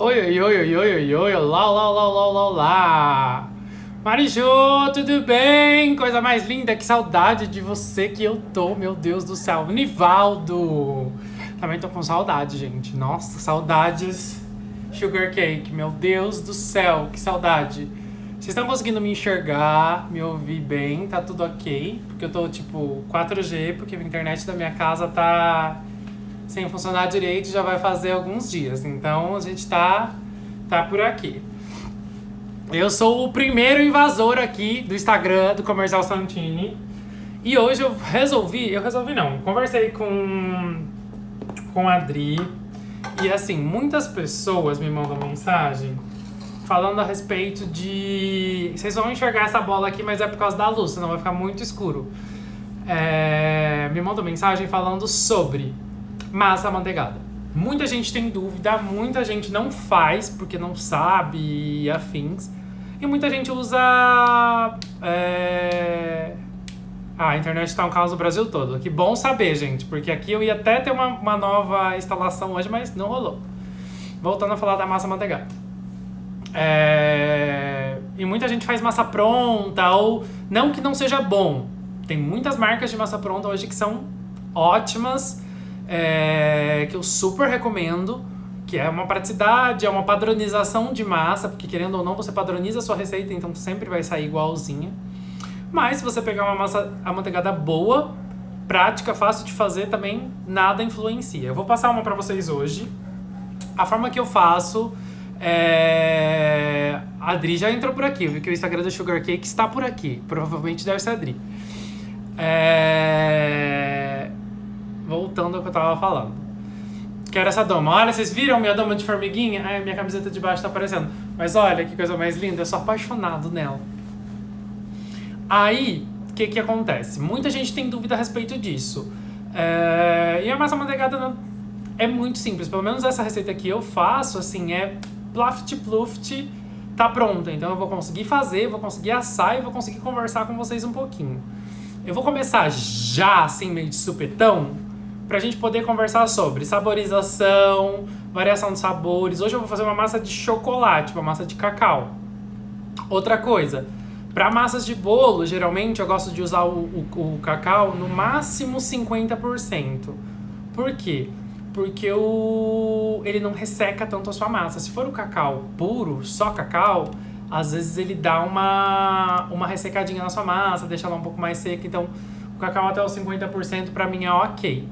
Oi, oi, oi, oi, oi, oi, oi, olá, olá, olá, olá, olá, olá. Marijo, tudo bem? Coisa mais linda, que saudade de você que eu tô, meu Deus do céu. Nivaldo, também tô com saudade, gente. Nossa, saudades. Sugar Cake, meu Deus do céu, que saudade. Vocês estão conseguindo me enxergar, me ouvir bem? Tá tudo ok? Porque eu tô tipo 4G, porque a internet da minha casa tá sem funcionar direito, já vai fazer alguns dias. Então a gente tá por aqui. Eu sou o primeiro invasor aqui do Instagram do Comercial Santini. E hoje eu resolvi não, conversei com a Adri. E assim, muitas pessoas me mandam mensagem falando a respeito de... Vocês vão enxergar essa bola aqui, mas é por causa da luz, senão vai ficar muito escuro. Me mandam mensagem falando sobre massa amanteigada. Muita gente tem dúvida, muita gente não faz porque não sabe e afins. E muita gente usa... a internet tá um caos no Brasil todo. Que bom saber, gente, porque aqui eu ia até ter uma nova instalação hoje, mas não rolou. Voltando a falar da massa amanteigada. E muita gente faz massa pronta, ou não que não seja bom. Tem muitas marcas de massa pronta hoje que são ótimas, que eu super recomendo, que é uma praticidade, é uma padronização de massa, porque querendo ou não você padroniza a sua receita, então sempre vai sair igualzinha. Mas se você pegar uma massa amanteigada boa, prática, fácil de fazer, também nada influencia. Eu vou passar uma pra vocês hoje. A forma que eu faço a Adri já entrou por aqui, eu vi que o Instagram do Sugar Cake está por aqui. Provavelmente deve ser a Adri. Voltando ao que eu tava falando. Quero essa doma. Olha, vocês viram minha doma de formiguinha? Ai, minha camiseta de baixo tá aparecendo. Mas olha que coisa mais linda, eu sou apaixonado nela. Aí, o que acontece? Muita gente tem dúvida a respeito disso. E a massa amanteigada é muito simples. Pelo menos essa receita que eu faço, assim, é plaft pluft, tá pronta. Então eu vou conseguir fazer, vou conseguir assar e vou conseguir conversar com vocês um pouquinho. Eu vou começar já, assim, meio de supetão, pra gente poder conversar sobre saborização, variação de sabores. Hoje eu vou fazer uma massa de chocolate, uma massa de cacau. Outra coisa, para massas de bolo, geralmente eu gosto de usar o cacau no máximo 50%. Por quê? Porque ele não resseca tanto a sua massa. Se for o cacau puro, só cacau, às vezes ele dá uma ressecadinha na sua massa, deixa ela um pouco mais seca. Então, o cacau até os 50% pra mim é ok.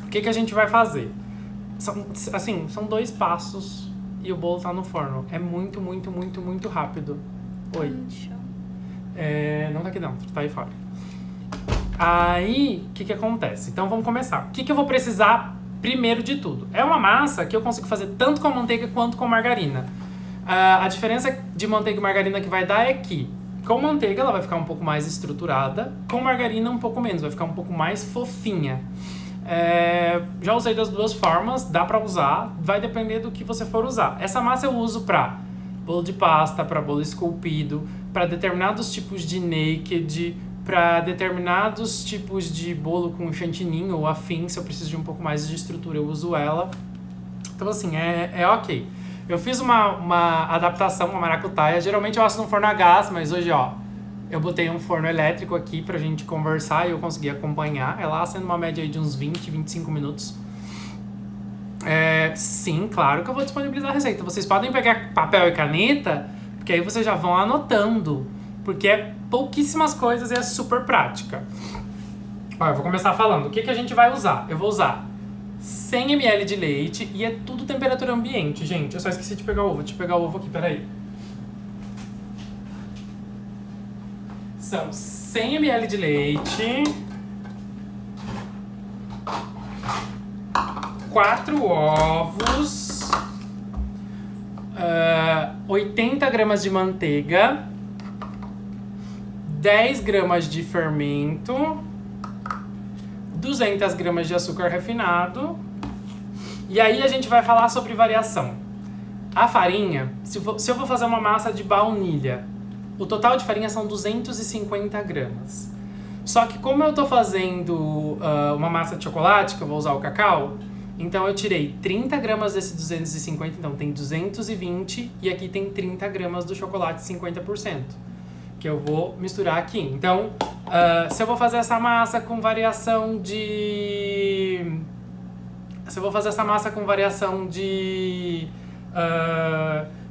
O que a gente vai fazer? São 2 passos e o bolo tá no forno. É muito, muito, muito, muito rápido. Oi. Não tá aqui dentro, tá aí fora. Aí, o que acontece? Então vamos começar. O que eu vou precisar primeiro de tudo? É uma massa que eu consigo fazer tanto com manteiga quanto com margarina. A diferença de manteiga e margarina que vai dar é que com manteiga ela vai ficar um pouco mais estruturada, com margarina um pouco menos, vai ficar um pouco mais fofinha. Já usei das duas formas, dá pra usar, vai depender do que você for usar. Essa massa eu uso pra bolo de pasta, pra bolo esculpido, pra determinados tipos de naked, para determinados tipos de bolo com chantininho ou afim, se eu preciso de um pouco mais de estrutura, eu uso ela. Então, assim, é ok. Eu fiz uma adaptação, uma maracutaia. Geralmente eu asso no forno a gás, mas hoje, ó, eu botei um forno elétrico aqui pra gente conversar e eu consegui acompanhar. Ela assa numa média aí de uns 20, 25 minutos. Sim, claro que eu vou disponibilizar a receita. Vocês podem pegar papel e caneta, porque aí vocês já vão anotando. Porque é pouquíssimas coisas e é super prática. Ó, eu vou começar falando. O que a gente vai usar? Eu vou usar 100 ml de leite e é tudo temperatura ambiente, gente. Eu só esqueci de pegar o ovo. Deixa eu pegar o ovo aqui, peraí. São 100 ml de leite, 4 ovos, 80 gramas de manteiga, 10 gramas de fermento, 200 gramas de açúcar refinado. E aí a gente vai falar sobre variação. A farinha, se eu vou fazer uma massa de baunilha, o total de farinha são 250 gramas. Só que como eu tô fazendo uma massa de chocolate, que eu vou usar o cacau, Então eu tirei 30 gramas desse 250, então tem 220 e aqui tem 30 gramas do chocolate 50%, que eu vou misturar aqui. Então, se eu vou fazer essa massa com variação de...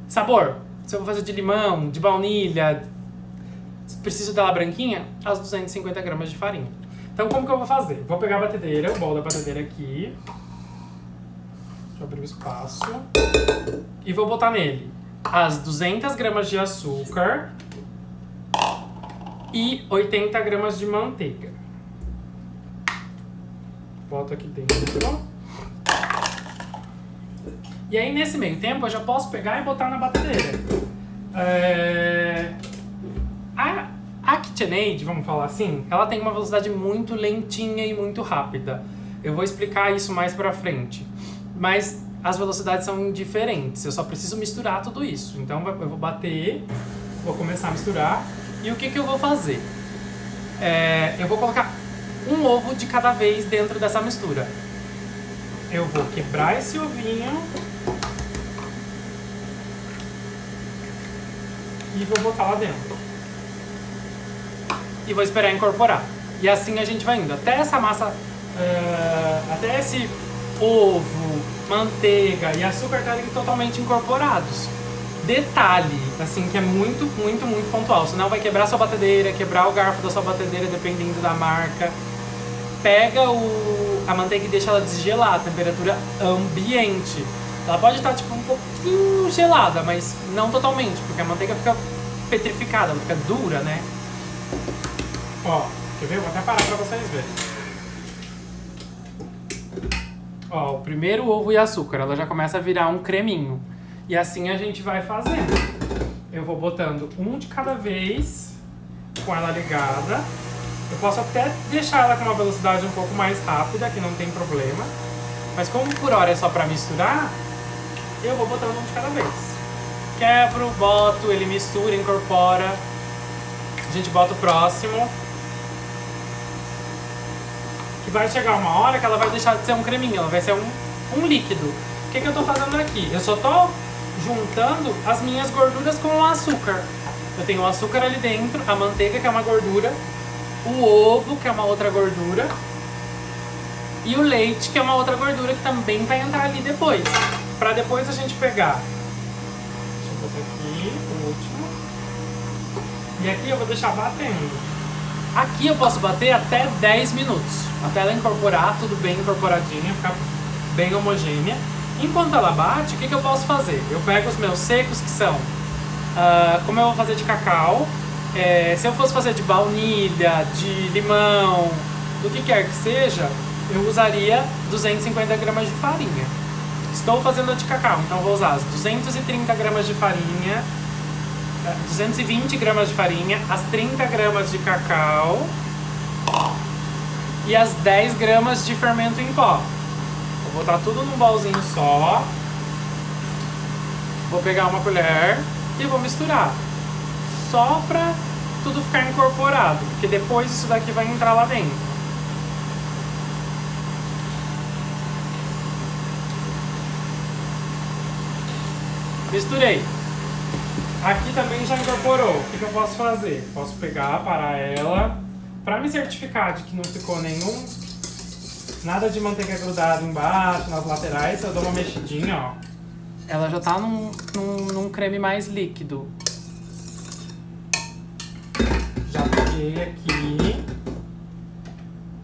sabor, se eu vou fazer de limão, de baunilha, preciso dela branquinha, as 250 gramas de farinha. Então, como que eu vou fazer? Vou pegar a batedeira, o bol da batedeira aqui. Deixa eu abrir o espaço. E vou botar nele as 200 gramas de açúcar e 80 gramas de manteiga. Boto aqui dentro. E aí, nesse meio tempo, eu já posso pegar e botar na batedeira. A KitchenAid, vamos falar assim, ela tem uma velocidade muito lentinha e muito rápida. Eu vou explicar isso mais pra frente. Mas as velocidades são diferentes, eu só preciso misturar tudo isso. Então eu vou bater, vou começar a misturar. E o que eu vou fazer? Eu vou colocar um ovo de cada vez dentro dessa mistura. Eu vou quebrar esse ovinho e vou botar lá dentro. E vou esperar incorporar. E assim a gente vai indo. Até essa massa, até esse ovo, manteiga e açúcar estarem totalmente incorporados. Detalhe, assim, que é muito, muito, muito pontual. Senão vai quebrar sua batedeira, quebrar o garfo da sua batedeira, dependendo da marca. Pega a manteiga e deixa ela desgelar, a temperatura ambiente. Ela pode estar, tipo, um pouquinho gelada, mas não totalmente, porque a manteiga fica petrificada, ela fica dura, né? Ó, quer ver? Vou até parar pra vocês verem. Ó, o primeiro ovo e açúcar, ela já começa a virar um creminho. E assim a gente vai fazendo. Eu vou botando um de cada vez, com ela ligada. Eu posso até deixar ela com uma velocidade um pouco mais rápida, que não tem problema. Mas como por hora é só pra misturar, eu vou botando um de cada vez. Quebro, boto, ele mistura, incorpora. A gente bota o próximo. Que vai chegar uma hora que ela vai deixar de ser um creminho, ela vai ser um líquido. O que eu tô fazendo aqui? Eu só tô juntando as minhas gorduras com o açúcar. Eu tenho o açúcar ali dentro, a manteiga, que é uma gordura, o ovo, que é uma outra gordura, e o leite, que é uma outra gordura, que também vai entrar ali depois. Pra depois a gente pegar. Deixa eu botar aqui, o último. E aqui eu vou deixar batendo. Aqui eu posso bater até 10 minutos, até ela incorporar, tudo bem incorporadinha, ficar bem homogênea. Enquanto ela bate, o que eu posso fazer? Eu pego os meus secos, que são, como eu vou fazer de cacau, se eu fosse fazer de baunilha, de limão, do que quer que seja, eu usaria 250 gramas de farinha. Estou fazendo a de cacau, então vou usar as 230 gramas de farinha, 220 gramas de farinha, as 30 gramas de cacau e as 10 gramas de fermento em pó. Vou botar tudo num bolzinho só. Vou pegar uma colher e vou misturar. Só pra tudo ficar incorporado, porque depois isso daqui vai entrar lá dentro. Misturei. Aqui também já incorporou. O que eu posso fazer? Posso pegar, parar ela. Pra me certificar de que não ficou nada de manteiga grudada embaixo, nas laterais, eu dou uma mexidinha, ó. Ela já tá num creme mais líquido. Já peguei aqui.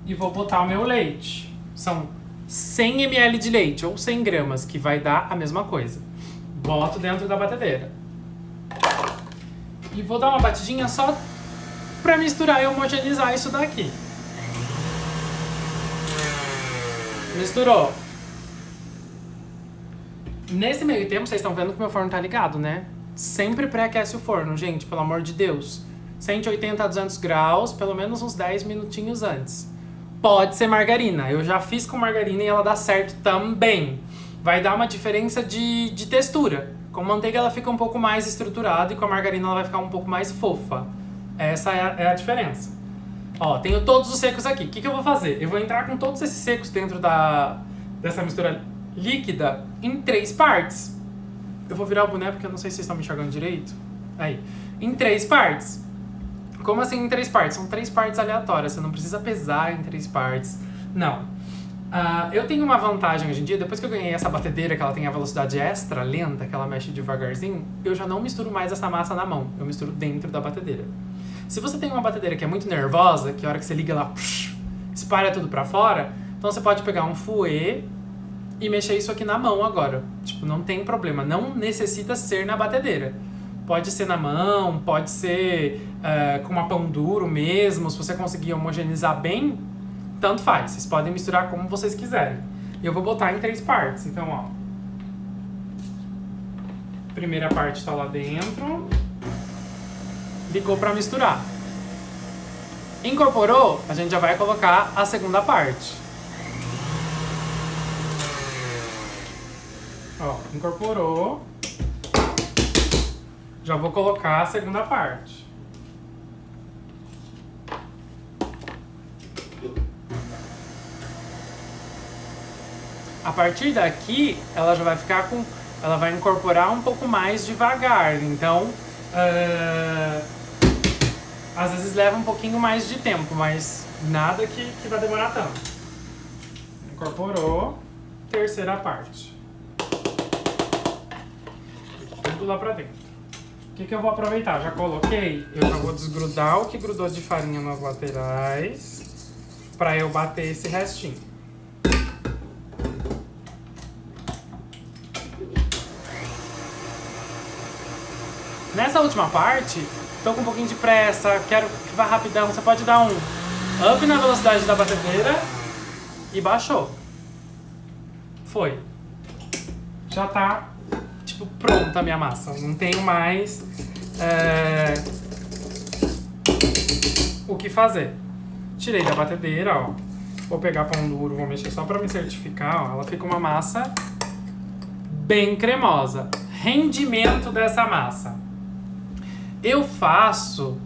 E vou botar o meu leite. São 100 ml de leite, ou 100 gramas, que vai dar a mesma coisa. Boto dentro da batedeira. E vou dar uma batidinha só pra misturar e homogeneizar isso daqui. Misturou. Nesse meio tempo, vocês estão vendo que meu forno tá ligado, né? Sempre pré-aquece o forno, gente, pelo amor de Deus. 180 a 200 graus, pelo menos uns 10 minutinhos antes. Pode ser margarina. Eu já fiz com margarina e ela dá certo também. Vai dar uma diferença de textura. Com manteiga ela fica um pouco mais estruturada e com a margarina ela vai ficar um pouco mais fofa. Essa é a diferença. Ó, tenho todos os secos aqui. O que eu vou fazer? Eu vou entrar com todos esses secos dentro dessa mistura líquida em 3 partes. Eu vou virar o boné porque eu não sei se vocês estão me enxergando direito. Aí. Em 3 partes. Como assim em 3 partes? São 3 partes aleatórias. Você não precisa pesar em 3 partes. Não. Eu tenho uma vantagem hoje em dia. Depois que eu ganhei essa batedeira, que ela tem a velocidade extra lenta, que ela mexe devagarzinho, eu já não misturo mais essa massa na mão. Eu misturo dentro da batedeira. Se você tem uma batedeira que é muito nervosa, que a hora que você liga ela espalha tudo pra fora, então você pode pegar um fouet e mexer isso aqui na mão agora. Tipo, não tem problema. Não necessita ser na batedeira. Pode ser na mão, pode ser com uma pão duro mesmo. Se você conseguir homogeneizar bem, tanto faz. Vocês podem misturar como vocês quiserem. E eu vou botar em 3 partes. Então, ó. Primeira parte tá lá dentro. Ligou pra misturar. Incorporou, a gente já vai colocar a segunda parte. Ó, incorporou. Já vou colocar a segunda parte. A partir daqui, ela já vai ficar com... Ela vai incorporar um pouco mais devagar. Então, às vezes leva um pouquinho mais de tempo, mas nada que vai demorar tanto. Incorporou. Terceira parte. Tudo lá pra dentro. O que eu vou aproveitar? Já coloquei, eu já vou desgrudar o que grudou de farinha nas laterais pra eu bater esse restinho. Nessa última parte, tô com um pouquinho de pressa, quero que vá rapidão, você pode dar um up na velocidade da batedeira e baixou. Foi. Já tá tipo, pronta a minha massa. Não tenho mais o que fazer. Tirei da batedeira, ó. Vou pegar pão duro, vou mexer só pra me certificar, ó. Ela fica uma massa bem cremosa. Rendimento dessa massa. Eu faço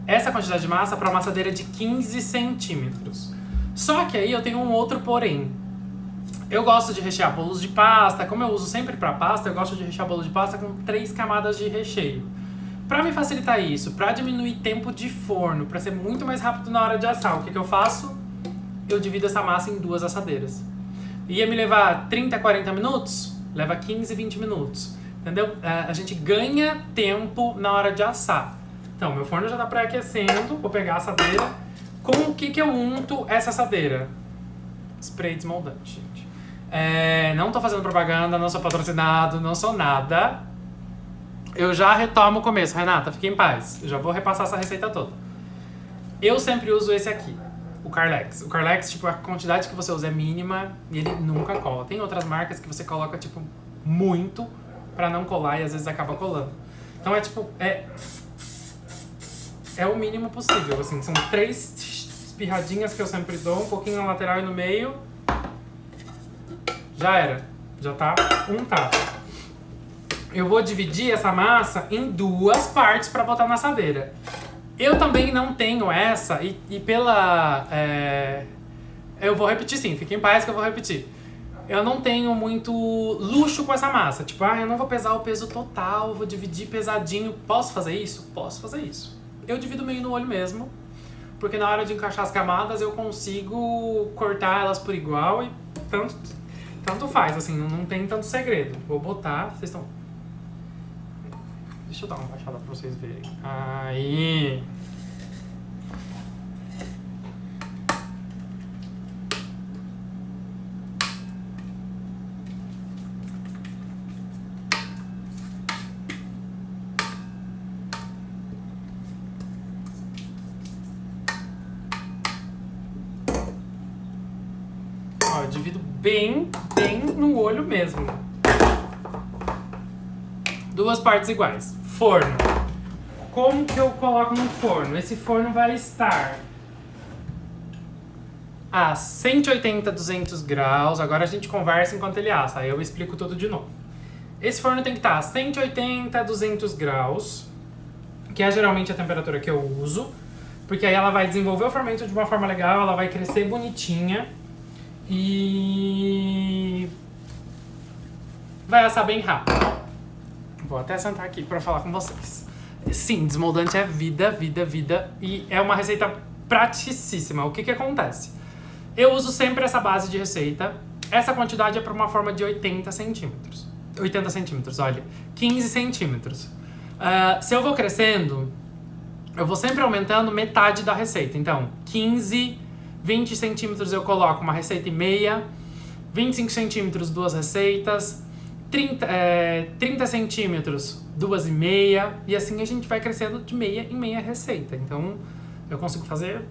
essa quantidade de massa para uma assadeira de 15 centímetros. Só que aí eu tenho um outro porém. Eu gosto de rechear bolos de pasta. Como eu uso sempre para pasta, eu gosto de rechear bolo de pasta com 3 camadas de recheio. Para me facilitar isso, para diminuir tempo de forno, para ser muito mais rápido na hora de assar, o que eu faço? Eu divido essa massa em 2 assadeiras. Ia me levar 30, 40 minutos? Leva 15, 20 minutos. Entendeu? A gente ganha tempo na hora de assar. Então, meu forno já tá pré-aquecendo. Vou pegar a assadeira. Com o que eu unto essa assadeira? Spray desmoldante, gente. Não tô fazendo propaganda, não sou patrocinado, não sou nada. Eu já retomo o começo. Renata, fique em paz. Eu já vou repassar essa receita toda. Eu sempre uso esse aqui, o Carlex. O Carlex, tipo, a quantidade que você usa é mínima e ele nunca cola. Tem outras marcas que você coloca, tipo, muito pra não colar e às vezes acaba colando. Então é o mínimo possível, assim. São 3 espirradinhas que eu sempre dou, um pouquinho na lateral e no meio. Já era. Já tá untado. Eu vou dividir essa massa em 2 partes pra botar na assadeira. Eu também não tenho essa, e pela... eu vou repetir sim, fique em paz que eu vou repetir. Eu não tenho muito luxo com essa massa. Tipo, eu não vou pesar o peso total, vou dividir pesadinho. Posso fazer isso? Posso fazer isso. Eu divido meio no olho mesmo, porque na hora de encaixar as camadas eu consigo cortar elas por igual e tanto faz, assim, não tem tanto segredo. Vou botar, vocês estão... Deixa eu dar uma baixada pra vocês verem. Aí... Ó, eu divido bem no olho mesmo. 2 partes iguais. Forno. Como que eu coloco no forno? Esse forno vai estar a 180, 200 graus. Agora a gente conversa enquanto ele assa. Aí eu explico tudo de novo. Esse forno tem que estar a 180, 200 graus. Que é geralmente a temperatura que eu uso. Porque aí ela vai desenvolver o fermento de uma forma legal. Ela vai crescer bonitinha. E vai assar bem rápido. Vou até sentar aqui pra falar com vocês. Sim, desmoldante é vida, vida, vida. E é uma receita praticíssima. O que que acontece? Eu uso sempre essa base de receita. Essa quantidade é para uma forma de 80 centímetros. 80 centímetros, olha. 15 centímetros. Se eu vou crescendo, eu vou sempre aumentando metade da receita. Então, 15, 20 centímetros eu coloco uma receita e meia. 25 centímetros, 2 receitas. 30 centímetros, 2,5. E assim a gente vai crescendo de meia em meia receita. Então, eu consigo fazer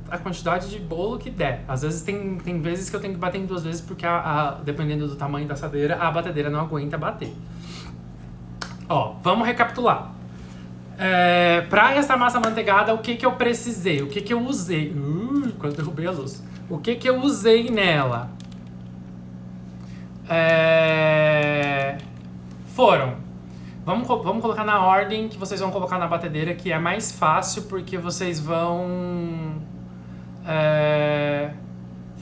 a quantidade de bolo que der. Às vezes tem vezes que eu tenho que bater em 2 vezes porque dependendo do tamanho da assadeira, a batedeira não aguenta bater. Ó, vamos recapitular. Pra essa massa amanteigada, o que que eu precisei? O que que eu usei? Quando derrubei a luz. O que que eu usei nela? Vamos colocar na ordem que vocês vão colocar na batedeira, que é mais fácil, porque vocês vão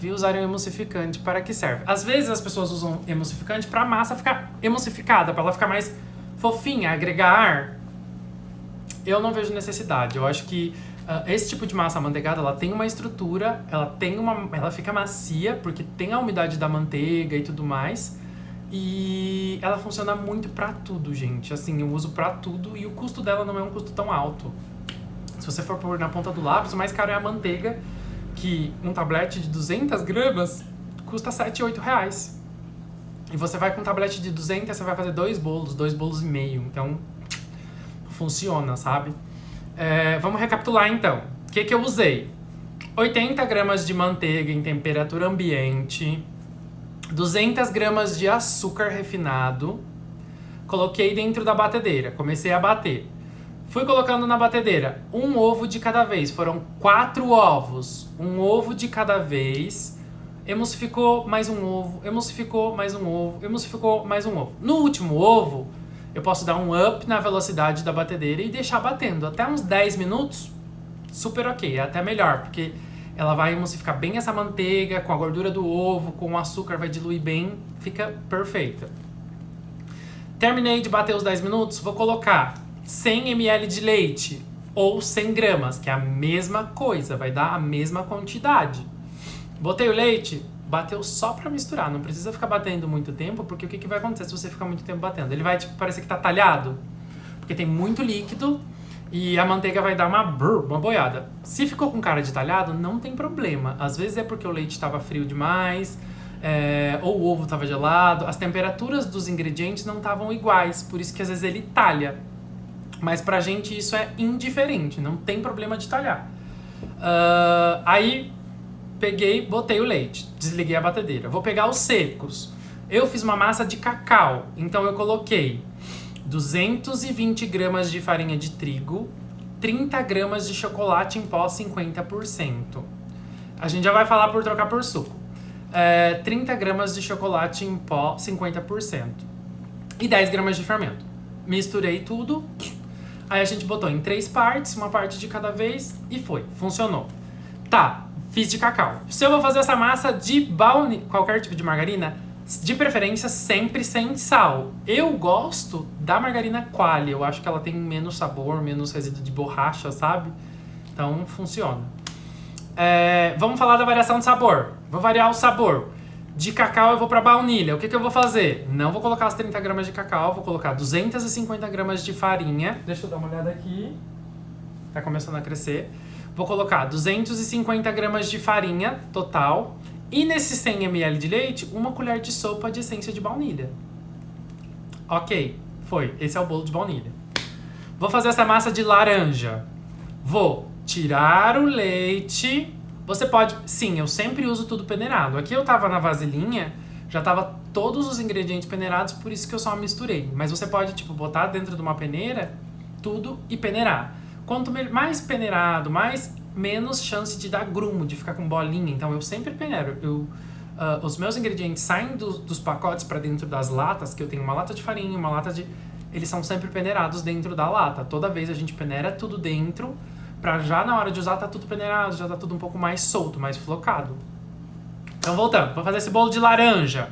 usarem o emulsificante. Para que serve? Às vezes as pessoas usam emulsificante para a massa ficar emulsificada, para ela ficar mais fofinha, agregar ar. Eu não vejo necessidade. Eu acho que esse tipo de massa amanteigada, ela tem uma estrutura, ela fica macia, porque tem a umidade da manteiga e tudo mais. E ela funciona muito pra tudo, gente. Assim, eu uso pra tudo e o custo dela não é um custo tão alto. Se você for pôr na ponta do lápis, o mais caro é a manteiga, que um tablete de 200 gramas custa R$7, R$8. E você vai com um tablete de 200, você vai fazer 2 bolos e meio. Então, funciona, sabe? Vamos recapitular, então. O que que eu usei? 80 gramas de manteiga em temperatura ambiente, 200 gramas de açúcar refinado, coloquei dentro da batedeira, comecei a bater. Fui colocando na batedeira um ovo de cada vez, foram 4 ovos, um ovo de cada vez, emulsificou mais um ovo, emulsificou mais um ovo, emulsificou mais um ovo. No último ovo, eu posso dar um up na velocidade da batedeira e deixar batendo até uns 10 minutos, super ok, é até melhor, porque ela vai emulsificar bem essa manteiga, com a gordura do ovo, com o açúcar, vai diluir bem, fica perfeita. Terminei de bater os 10 minutos, vou colocar 100 ml de leite ou 100 gramas, que é a mesma coisa, vai dar a mesma quantidade. Botei o leite, bateu só pra misturar, não precisa ficar batendo muito tempo, porque o que vai acontecer se você ficar muito tempo batendo? Ele vai tipo, parecer que tá talhado, porque tem muito líquido, e a manteiga vai dar uma boiada. Se ficou com cara de talhado, não tem problema. Às vezes é porque o leite estava frio demais, ou o ovo estava gelado. As temperaturas dos ingredientes não estavam iguais, por isso que às vezes ele talha. Mas pra gente isso é indiferente, não tem problema de talhar. Aí peguei, botei o leite, desliguei a batedeira. Vou pegar os secos. Eu fiz uma massa de cacau, então eu coloquei 220 gramas de farinha de trigo, 30 gramas de chocolate em pó 50%. A gente já vai falar por trocar por suco. 30 gramas de chocolate em pó 50%. E 10 gramas de fermento. Misturei tudo. Aí a gente botou em 3 partes, uma parte de cada vez e foi. Funcionou. Tá, fiz de cacau. Se eu vou fazer essa massa de baunilha, qualquer tipo de margarina, de preferência sempre sem sal. Eu gosto da margarina Qualy, eu acho que ela tem menos sabor, menos resíduo de borracha, sabe? Então funciona. Vamos falar da variação de sabor. Vou variar o sabor. De cacau eu vou pra baunilha. O que eu vou fazer? Não vou colocar as 30 gramas de cacau, vou colocar 250 gramas de farinha. Deixa eu dar uma olhada aqui. Tá começando a crescer. Vou colocar 250 gramas de farinha total. E nesse 100 ml de leite, uma colher de sopa de essência de baunilha. Ok, foi. Esse é o bolo de baunilha. Vou fazer essa massa de laranja. Vou tirar o leite. Você pode... Sim, eu sempre uso tudo peneirado. Aqui eu tava na vasilhinha, já tava todos os ingredientes peneirados, por isso que eu só misturei. Mas você pode, tipo, botar dentro de uma peneira tudo e peneirar. Quanto mais peneirado, menos chance de dar grumo, de ficar com bolinha. Então eu sempre peneiro. Os meus ingredientes saem dos pacotes para dentro das latas, que eu tenho uma lata de farinha, uma lata de... Eles são sempre peneirados dentro da lata. Toda vez a gente peneira tudo dentro, pra já na hora de usar tá tudo peneirado, já tá tudo um pouco mais solto, mais flocado. Então, voltando. Vou fazer esse bolo de laranja.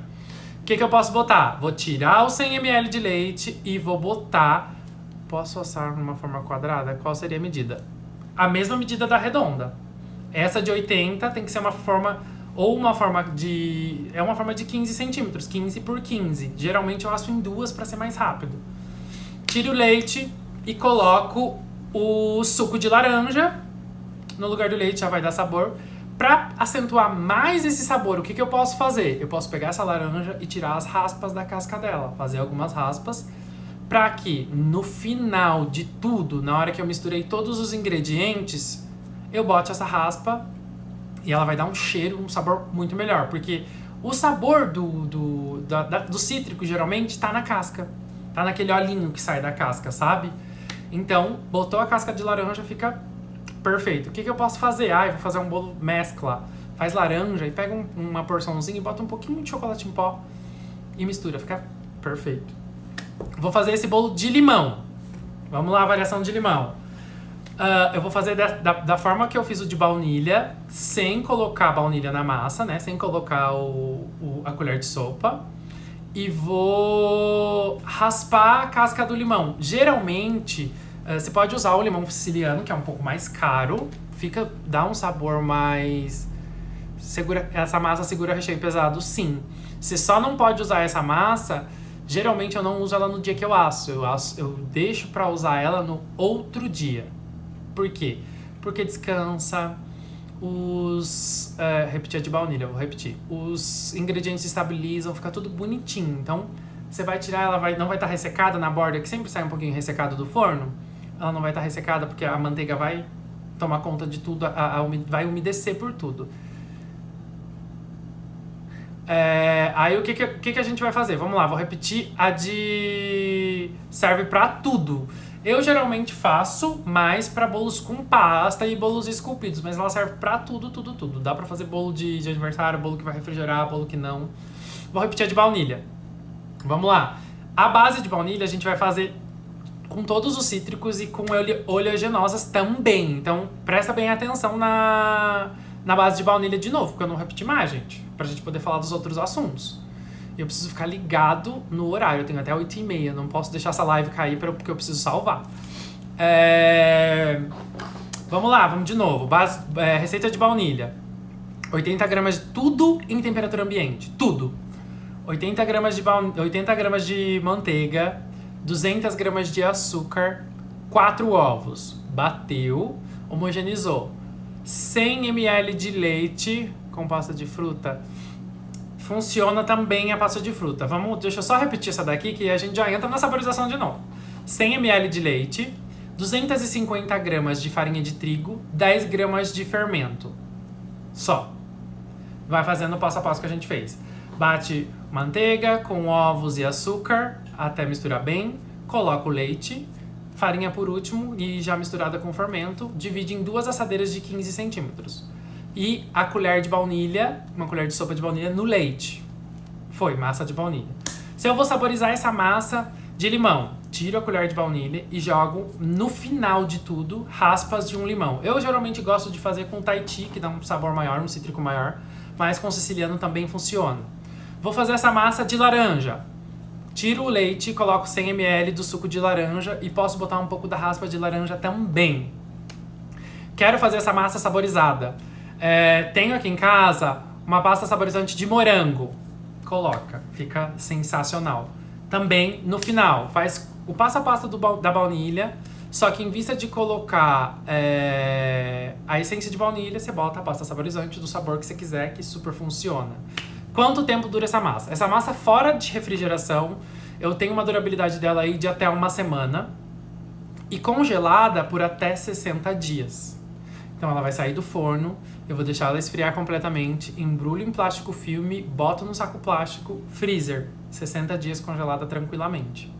O que eu posso botar? Vou tirar os 100 ml de leite e vou botar... Posso assar numa forma quadrada? Qual seria a medida? A mesma medida da redonda. Essa de 80 tem que ser uma forma... Ou uma forma de... É uma forma de 15 centímetros. 15 por 15. Geralmente eu asso em duas para ser mais rápido. Tiro o leite e coloco o suco de laranja. No lugar do leite já vai dar sabor. Pra acentuar mais esse sabor, o que eu posso fazer? Eu posso pegar essa laranja e tirar as raspas da casca dela. Fazer algumas raspas. Pra que no final de tudo, na hora que eu misturei todos os ingredientes, eu bote essa raspa e ela vai dar um cheiro, um sabor muito melhor. Porque o sabor do cítrico geralmente tá na casca. Tá naquele olhinho que sai da casca, sabe? Então, botou a casca de laranja, fica perfeito. O que eu posso fazer? Eu vou fazer um bolo mescla. Faz laranja e pega uma porçãozinha e bota um pouquinho de chocolate em pó e mistura. Fica perfeito. Vou fazer esse bolo de limão. Vamos lá, a variação de limão. Eu vou fazer da forma que eu fiz o de baunilha, sem colocar a baunilha na massa, né? Sem colocar a colher de sopa. E vou raspar a casca do limão. Geralmente, você pode usar o limão siciliano, que é um pouco mais caro. Dá um sabor mais... Essa massa segura recheio pesado, sim. Você só não pode usar essa massa... Geralmente eu não uso ela no dia que eu asso. Eu deixo pra usar ela no outro dia. Por quê? Porque descansa, repetir a de baunilha, vou repetir. Os ingredientes se estabilizam, fica tudo bonitinho. Então, você vai tirar, ela não vai estar ressecada na borda, que sempre sai um pouquinho ressecado do forno. Ela não vai estar ressecada porque a manteiga vai tomar conta de tudo, vai umedecer por tudo. Aí o que a gente vai fazer? Vamos lá, vou repetir a de... Serve pra tudo. Eu geralmente faço mais pra bolos com pasta e bolos esculpidos, mas ela serve pra tudo, tudo, tudo. Dá pra fazer bolo de aniversário, bolo que vai refrigerar, bolo que não. Vou repetir a de baunilha. Vamos lá. A base de baunilha a gente vai fazer com todos os cítricos e com oleaginosas também. Então, presta bem atenção na base de baunilha de novo, porque eu não repeti mais, gente. Pra gente poder falar dos outros assuntos. E eu preciso ficar ligado no horário. Eu tenho até 8h30. Não posso deixar essa live cair porque eu preciso salvar. Vamos lá, vamos de novo. Receita de baunilha. 80 gramas de tudo em temperatura ambiente. Tudo. 80 gramas de manteiga. 200 gramas de açúcar. 4 ovos. Bateu. Homogeneizou. 100 ml de leite com pasta de fruta. Funciona também a pasta de fruta. Deixa eu só repetir essa daqui que a gente já entra na saborização de novo. 100 ml de leite, 250 gramas de farinha de trigo, 10 gramas de fermento. Só. Vai fazendo o passo a passo que a gente fez. Bate manteiga com ovos e açúcar até misturar bem. Coloca o leite, farinha por último e já misturada com fermento. Divide em 2 assadeiras de 15 centímetros. E a colher de baunilha, uma colher de sopa de baunilha no leite. Foi, massa de baunilha. Se eu vou saborizar essa massa de limão, tiro a colher de baunilha e jogo no final de tudo raspas de um limão. Eu geralmente gosto de fazer com Tahiti, que dá um sabor maior, um cítrico maior, mas com siciliano também funciona. Vou fazer essa massa de laranja. Tiro o leite, coloco 100 ml do suco de laranja e posso botar um pouco da raspa de laranja também. Quero fazer essa massa saborizada. Tenho aqui em casa uma pasta saborizante de morango. Coloca, fica sensacional. Também no final, faz o passo a passo da baunilha, só que em vista de colocar a essência de baunilha, você bota a pasta saborizante do sabor que você quiser, que super funciona. Quanto tempo dura essa massa? Essa massa fora de refrigeração, eu tenho uma durabilidade dela aí de até 1 semana e congelada por até 60 dias. Então ela vai sair do forno, eu vou deixar ela esfriar completamente, embrulho em plástico filme, boto no saco plástico, freezer, 60 dias congelada tranquilamente.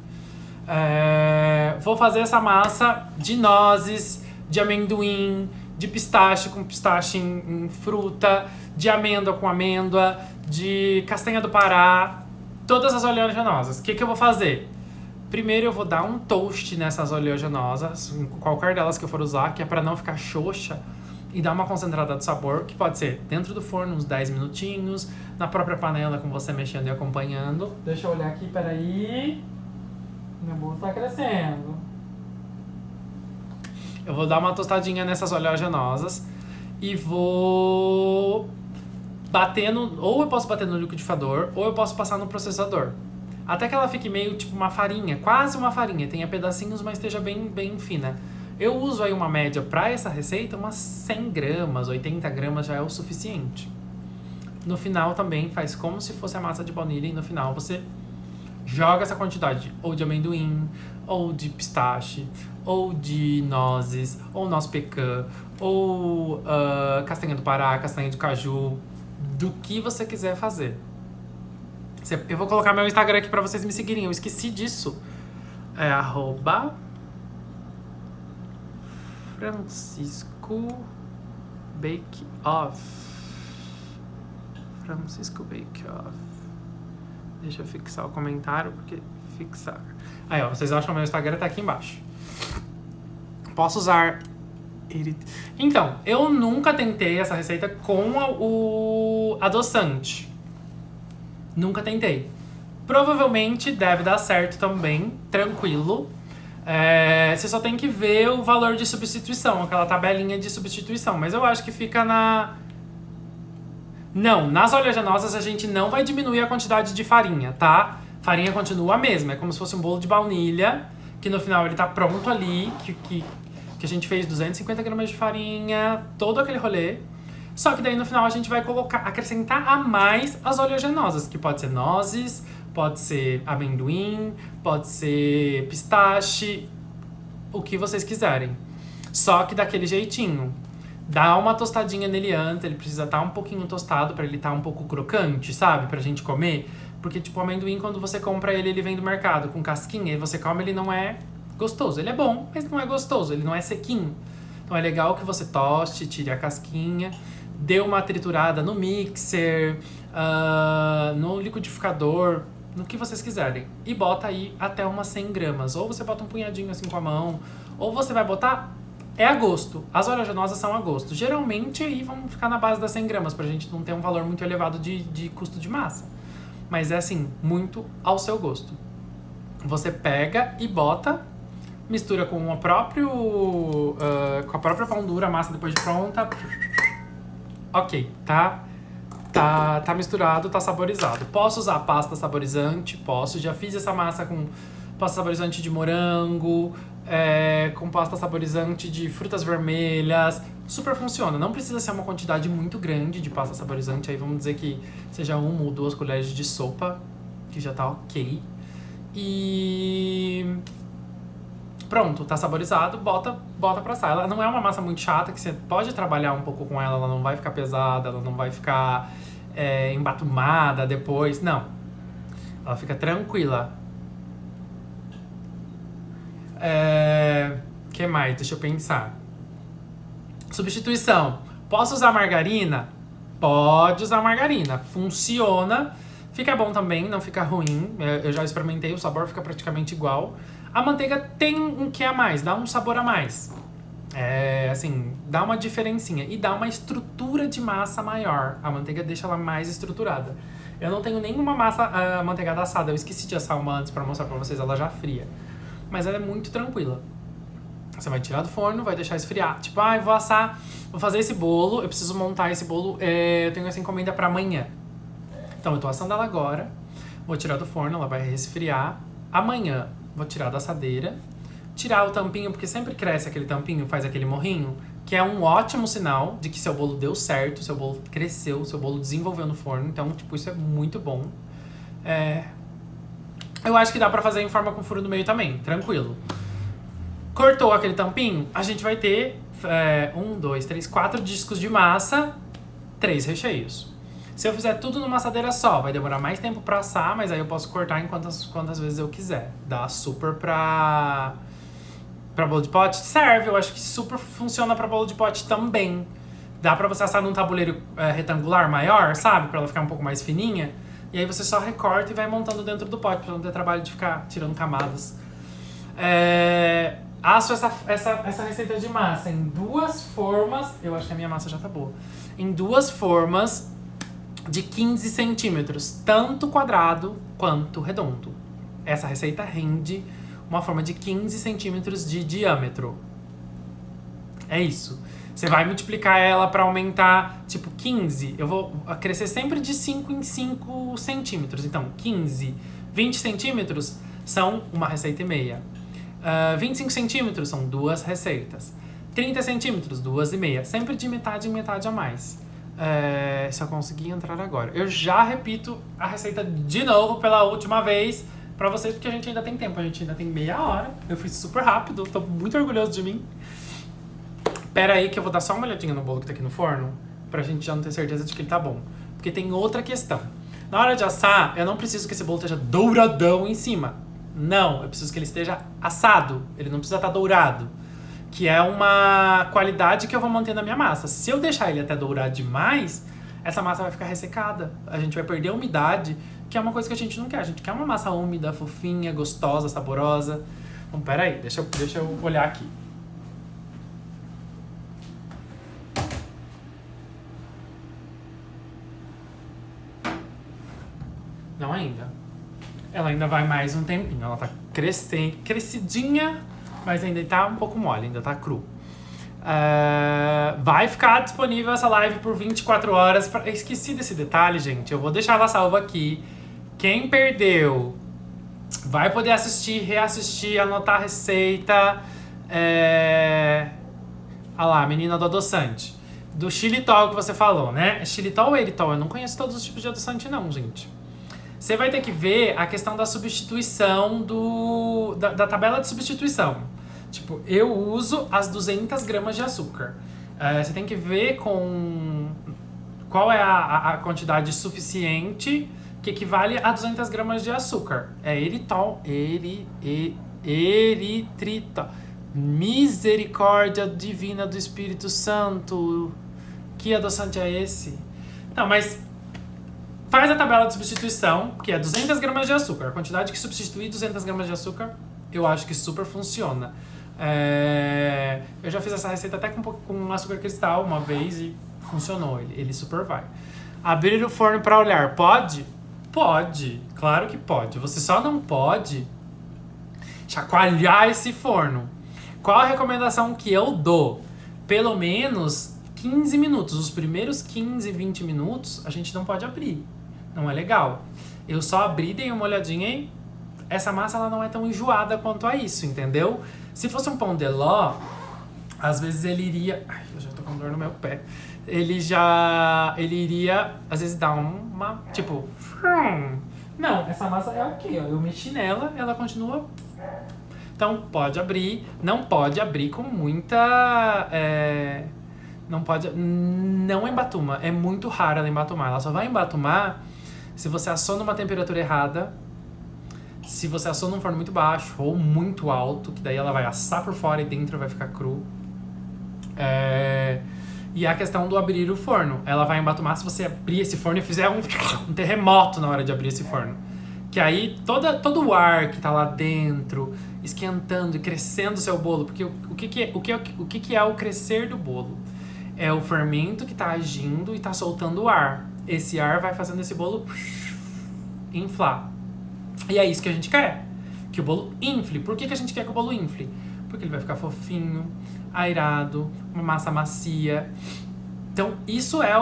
Vou fazer essa massa de nozes, de amendoim, de pistache com pistache em fruta, de amêndoa com amêndoa, de castanha do Pará, todas as oleaginosas. O que eu vou fazer? Primeiro eu vou dar um toast nessas oleaginosas, qualquer delas que eu for usar, que é para não ficar xoxa. e dá uma concentrada de sabor, que pode ser dentro do forno, uns 10 minutinhos, na própria panela, com você mexendo e acompanhando. Deixa eu olhar aqui, peraí. Meu bolo tá crescendo. Eu vou dar uma tostadinha nessas oleaginosas e vou bater no... Ou eu posso bater no liquidificador, ou eu posso passar no processador. Até que ela fique meio tipo uma farinha, quase uma farinha. Tenha pedacinhos, mas esteja bem, bem fina. Eu uso aí uma média para essa receita, umas 100 gramas, 80 gramas já é o suficiente. No final também faz como se fosse a massa de baunilha e no final você joga essa quantidade ou de amendoim, ou de pistache, ou de nozes, ou noz pecan, ou castanha do Pará, castanha de caju, do que você quiser fazer. Eu vou colocar meu Instagram aqui pra vocês me seguirem, eu esqueci disso. É @Francisco Bake Off. Francisco Bake Off. Deixa eu fixar o comentário, porque fixar. Aí, ó, vocês acham que o meu Instagram tá aqui embaixo. Posso usar... Então, eu nunca tentei essa receita com o adoçante. Nunca tentei. Provavelmente deve dar certo também, tranquilo. Você só tem que ver o valor de substituição, aquela tabelinha de substituição. Mas eu acho que fica na... Não, nas oleaginosas a gente não vai diminuir a quantidade de farinha, tá? Farinha continua a mesma, é como se fosse um bolo de baunilha, que no final ele tá pronto ali, que a gente fez 250 gramas de farinha, todo aquele rolê. Só que daí no final a gente vai acrescentar a mais as oleaginosas, que pode ser nozes, pode ser amendoim, pode ser pistache, o que vocês quiserem. Só que daquele jeitinho. Dá uma tostadinha nele antes, ele precisa estar um pouquinho tostado pra ele estar um pouco crocante, sabe? Pra gente comer. Porque, tipo, o amendoim, quando você compra ele, ele vem do mercado com casquinha, e você come, ele não é gostoso. Ele é bom, mas não é gostoso, ele não é sequinho. Então é legal que você toste, tire a casquinha, dê uma triturada no mixer, no liquidificador, no que vocês quiserem. E bota aí até umas 100 gramas. Ou você bota um punhadinho assim com a mão, ou você vai botar... É a gosto. As oleaginosas são a gosto. Geralmente aí vamos ficar na base das 100 gramas, pra gente não ter um valor muito elevado de custo de massa. Mas é assim, muito ao seu gosto. Você pega e bota, mistura com a própria pão dura, a massa depois de pronta. Ok, tá misturado, tá saborizado. Posso usar pasta saborizante? Posso. Já fiz essa massa com pasta saborizante de morango, com pasta saborizante de frutas vermelhas. Super funciona. Não precisa ser uma quantidade muito grande de pasta saborizante. Aí vamos dizer que seja 1 ou 2 colheres de sopa, que já tá ok. E... pronto, tá saborizado, bota pra assar. Ela não é uma massa muito chata, que você pode trabalhar um pouco com ela, ela não vai ficar pesada, ela não vai ficar embatumada depois, não. Ela fica tranquila. Que mais? Deixa eu pensar. Substituição. Posso usar margarina? Pode usar margarina. Funciona. Fica bom também, não fica ruim. Eu já experimentei, o sabor fica praticamente igual. A manteiga tem um que a mais, dá um sabor a mais. Assim, dá uma diferencinha. E dá uma estrutura de massa maior. A manteiga deixa ela mais estruturada. Eu não tenho nenhuma massa amanteigada assada. Eu esqueci de assar uma antes pra mostrar pra vocês, ela já fria. Mas ela é muito tranquila. Você vai tirar do forno, vai deixar esfriar. Tipo, eu vou assar, vou fazer esse bolo, eu preciso montar esse bolo, eu tenho essa encomenda pra amanhã. Então, eu tô assando ela agora, vou tirar do forno, ela vai resfriar. Amanhã, vou tirar da assadeira, tirar o tampinho, porque sempre cresce aquele tampinho, faz aquele morrinho, que é um ótimo sinal de que seu bolo deu certo, seu bolo cresceu, seu bolo desenvolveu no forno. Então, tipo, isso é muito bom. Eu acho que dá pra fazer em forma com furo no meio também, tranquilo. Cortou aquele tampinho, a gente vai ter 1, 2, 3, 4 discos de massa, 3 recheios. Se eu fizer tudo numa assadeira só, vai demorar mais tempo pra assar, mas aí eu posso cortar em quantas vezes eu quiser. Dá super pra bolo de pote? Serve, eu acho que super funciona pra bolo de pote também. Dá pra você assar num tabuleiro retangular maior, sabe? Pra ela ficar um pouco mais fininha. E aí você só recorta e vai montando dentro do pote, pra não ter trabalho de ficar tirando camadas. asso essa receita de massa em duas formas. Eu acho que a minha massa já tá boa. Em duas formas de 15 centímetros, tanto quadrado quanto redondo. Essa receita rende uma forma de 15 centímetros de diâmetro. É isso. Você vai multiplicar ela para aumentar, tipo, 15. Eu vou crescer sempre de 5 em 5 centímetros. Então, 15, 20 centímetros são uma receita e meia. 25 centímetros são duas receitas. 30 centímetros, 2,5. Sempre de metade em metade a mais. Se eu conseguir entrar agora. Eu já repito a receita de novo pela última vez pra vocês, porque a gente ainda tem tempo. A gente ainda tem meia hora. Eu fiz super rápido. Tô muito orgulhoso de mim. Pera aí que eu vou dar só uma olhadinha no bolo que tá aqui no forno, pra gente já não ter certeza de que ele tá bom. Porque tem outra questão. Na hora de assar, eu não preciso que esse bolo esteja douradão em cima. Não, eu preciso que ele esteja assado. Ele não precisa estar dourado. Que é uma qualidade que eu vou manter na minha massa. Se eu deixar ele até dourar demais, essa massa vai ficar ressecada. A gente vai perder a umidade, que é uma coisa que a gente não quer. A gente quer uma massa úmida, fofinha, gostosa, saborosa. Então, pera aí, deixa eu olhar aqui. Não ainda. Ela ainda vai mais um tempinho. Ela tá crescidinha, mas ainda tá um pouco mole, ainda tá cru. Vai ficar disponível essa live por 24 horas. Esqueci desse detalhe, gente. Eu vou deixar ela salva aqui. Quem perdeu vai poder assistir, reassistir, anotar a receita. Olha lá, a menina do adoçante. Do xilitol que você falou, né? É xilitol ou eritol? Eu não conheço todos os tipos de adoçante não, gente. Você vai ter que ver a questão da substituição da tabela de substituição. Tipo, eu uso as 200 gramas de açúcar. Você tem que ver qual é a quantidade suficiente que equivale a 200 gramas de açúcar. É eritol, eritritol. Misericórdia divina do Espírito Santo. Que adoçante é esse? Não, mas faz a tabela de substituição, que é 200 gramas de açúcar. A quantidade que substitui 200 gramas de açúcar, eu acho que super funciona. Eu já fiz essa receita até com açúcar cristal uma vez e funcionou. Ele super vai. Abrir o forno para olhar, pode? Pode, claro que pode. Você só não pode chacoalhar esse forno. Qual a recomendação que eu dou? Pelo menos 15 minutos. Os primeiros 15, 20 minutos a gente não pode abrir. Não é legal. Eu só abri, dei uma olhadinha e essa massa ela não é tão enjoada quanto a isso, entendeu? Se fosse um pão de ló, às vezes ele iria... Ai, eu já tô com dor no meu pé. Ele iria, às vezes, dar uma... Tipo... Não, essa massa é ok, ó. Eu mexi nela, ela continua... Então, pode abrir. Não pode abrir com muita... Não embatuma. É muito raro ela embatumar. Ela só vai embatumar se você assou numa temperatura errada, se você assou num forno muito baixo ou muito alto, que daí ela vai assar por fora e dentro vai ficar cru. E a questão do abrir o forno. Ela vai embatumar se você abrir esse forno e fizer um terremoto na hora de abrir esse forno. Que aí todo o ar que tá lá dentro, esquentando e crescendo o seu bolo. Porque o que é o crescer do bolo? É o fermento que tá agindo e tá soltando o ar. Esse ar vai fazendo esse bolo inflar. E é isso que a gente quer. Que o bolo infle. Por que a gente quer que o bolo infle? Porque ele vai ficar fofinho, airado, uma massa macia. Então, isso é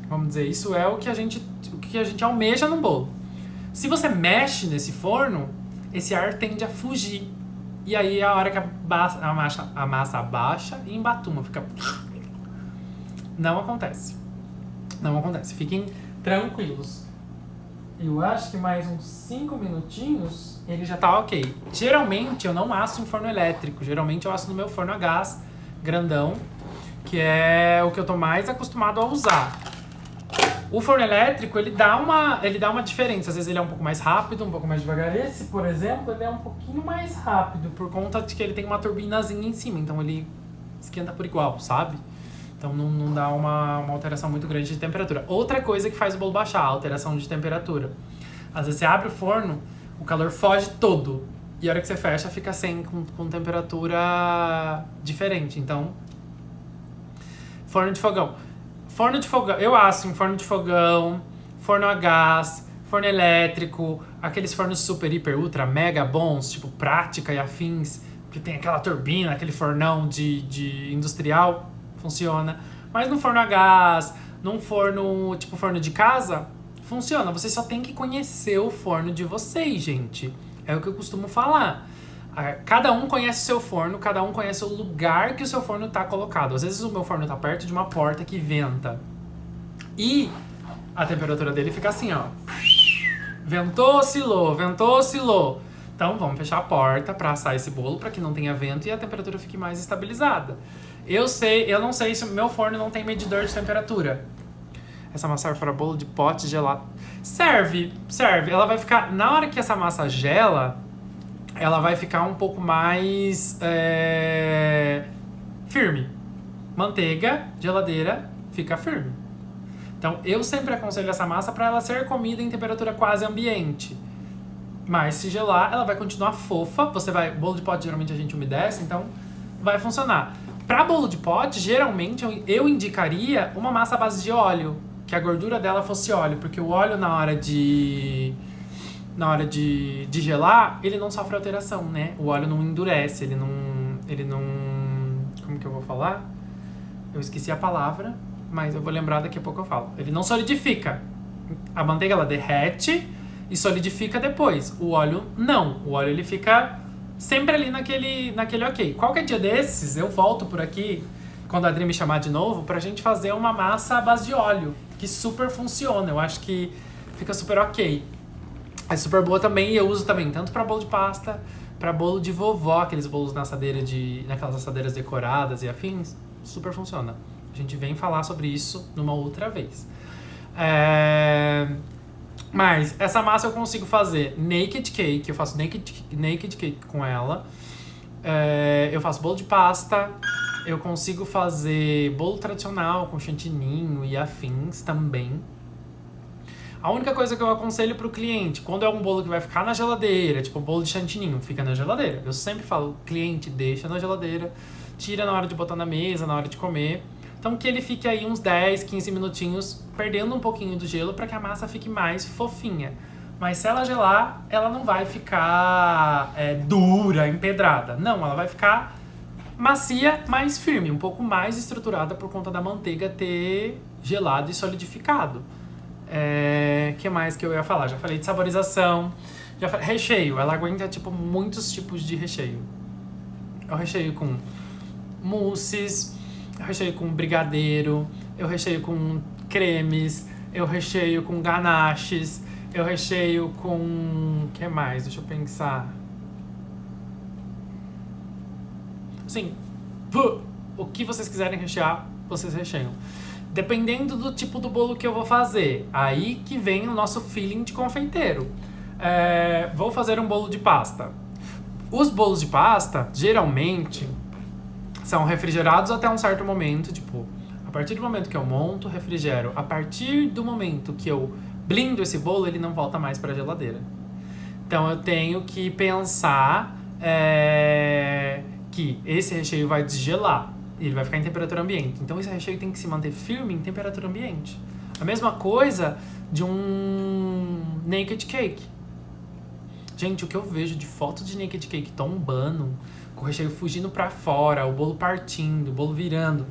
vamos dizer, isso é o que a gente almeja no bolo. Se você mexe nesse forno, esse ar tende a fugir. E aí é a hora que a massa abaixa e embatuma. Fica... Não acontece. Não acontece. Fiquem tranquilos. Eu acho que mais uns 5 minutinhos ele já tá ok. Geralmente eu não asso em forno elétrico. Geralmente eu asso no meu forno a gás grandão, que é o que eu tô mais acostumado a usar. O forno elétrico, ele dá uma diferença. Às vezes ele é um pouco mais rápido, um pouco mais devagar. Esse, por exemplo, ele é um pouquinho mais rápido, por conta de que ele tem uma turbinazinha em cima. Então ele esquenta por igual, sabe? Então não dá uma alteração muito grande de temperatura. Outra coisa que faz o bolo baixar, a alteração de temperatura. Às vezes você abre o forno, o calor foge todo. E a hora que você fecha, fica sem, com temperatura diferente. Então, forno de fogão. Forno de fogão, eu asso em forno de fogão, forno a gás, forno elétrico, aqueles fornos super, hiper, ultra, mega bons, tipo Prática e afins, que tem aquela turbina, aquele fornão de industrial, funciona. Mas no forno a gás, num forno, tipo forno de casa, funciona. Vocês só tem que conhecer o forno de vocês, gente. É o que eu costumo falar. Cada um conhece o seu forno, cada um conhece o lugar que o seu forno tá colocado. Às vezes o meu forno tá perto de uma porta que venta. E a temperatura dele fica assim, ó. Ventou, oscilou, ventou, oscilou. Então vamos fechar a porta pra assar esse bolo, pra que não tenha vento e a temperatura fique mais estabilizada. Eu não sei se o meu forno não tem medidor de temperatura. Essa massa serve para bolo de pote gelado. Serve. Ela vai ficar... Na hora que essa massa gela, ela vai ficar um pouco mais firme. Manteiga, geladeira, fica firme. Então, eu sempre aconselho essa massa para ela ser comida em temperatura quase ambiente. Mas se gelar, ela vai continuar fofa. Bolo de pote geralmente a gente umedece, então vai funcionar. Para bolo de pote, geralmente eu indicaria uma massa à base de óleo, que a gordura dela fosse óleo, porque o óleo na hora de gelar, ele não sofre alteração, né? O óleo não endurece, ele não... Como que eu vou falar? Eu esqueci a palavra, mas eu vou lembrar daqui a pouco eu falo. Ele não solidifica. A manteiga, ela derrete e solidifica depois. O óleo, não. O óleo, ele fica sempre ali naquele ok. Qualquer dia desses, eu volto por aqui, quando a Adri me chamar de novo, pra gente fazer uma massa à base de óleo, que super funciona. Eu acho que fica super ok. É super boa também e eu uso também tanto pra bolo de pasta, pra bolo de vovó, aqueles bolos naquelas assadeiras decoradas e afins. Super funciona. A gente vem falar sobre isso numa outra vez. Mas essa massa eu consigo fazer naked cake, eu faço naked cake com ela. Eu faço bolo de pasta, eu consigo fazer bolo tradicional com chantininho e afins também. A única coisa que eu aconselho pro cliente, quando é um bolo que vai ficar na geladeira, tipo bolo de chantininho, fica na geladeira. Eu sempre falo, cliente, deixa na geladeira, tira na hora de botar na mesa, na hora de comer. Então que ele fique aí uns 10, 15 minutinhos, perdendo um pouquinho do gelo para que a massa fique mais fofinha. Mas se ela gelar, ela não vai ficar dura, empedrada. Não, ela vai ficar macia, mais firme, um pouco mais estruturada por conta da manteiga ter gelado e solidificado. Que mais que eu ia falar? Já falei de saborização. Recheio, ela aguenta muitos tipos de recheio. Eu recheio com mousses, eu recheio com brigadeiro, eu recheio com cremes, eu recheio com ganaches, eu recheio com... O que mais? Deixa eu pensar. Assim, o que vocês quiserem rechear, vocês recheiam. Dependendo do tipo do bolo que eu vou fazer. Aí que vem o nosso feeling de confeiteiro. Vou fazer um bolo de pasta. Os bolos de pasta, geralmente, são refrigerados até um certo momento. Tipo, a partir do momento que eu monto, refrigero. A partir do momento que eu blindo esse bolo, ele não volta mais para a geladeira. Então eu tenho que pensar que esse recheio vai desgelar. Ele vai ficar em temperatura ambiente. Então esse recheio tem que se manter firme em temperatura ambiente. A mesma coisa de um naked cake. Gente, o que eu vejo de foto de naked cake tombando, com o recheio fugindo pra fora, o bolo partindo, o bolo virando.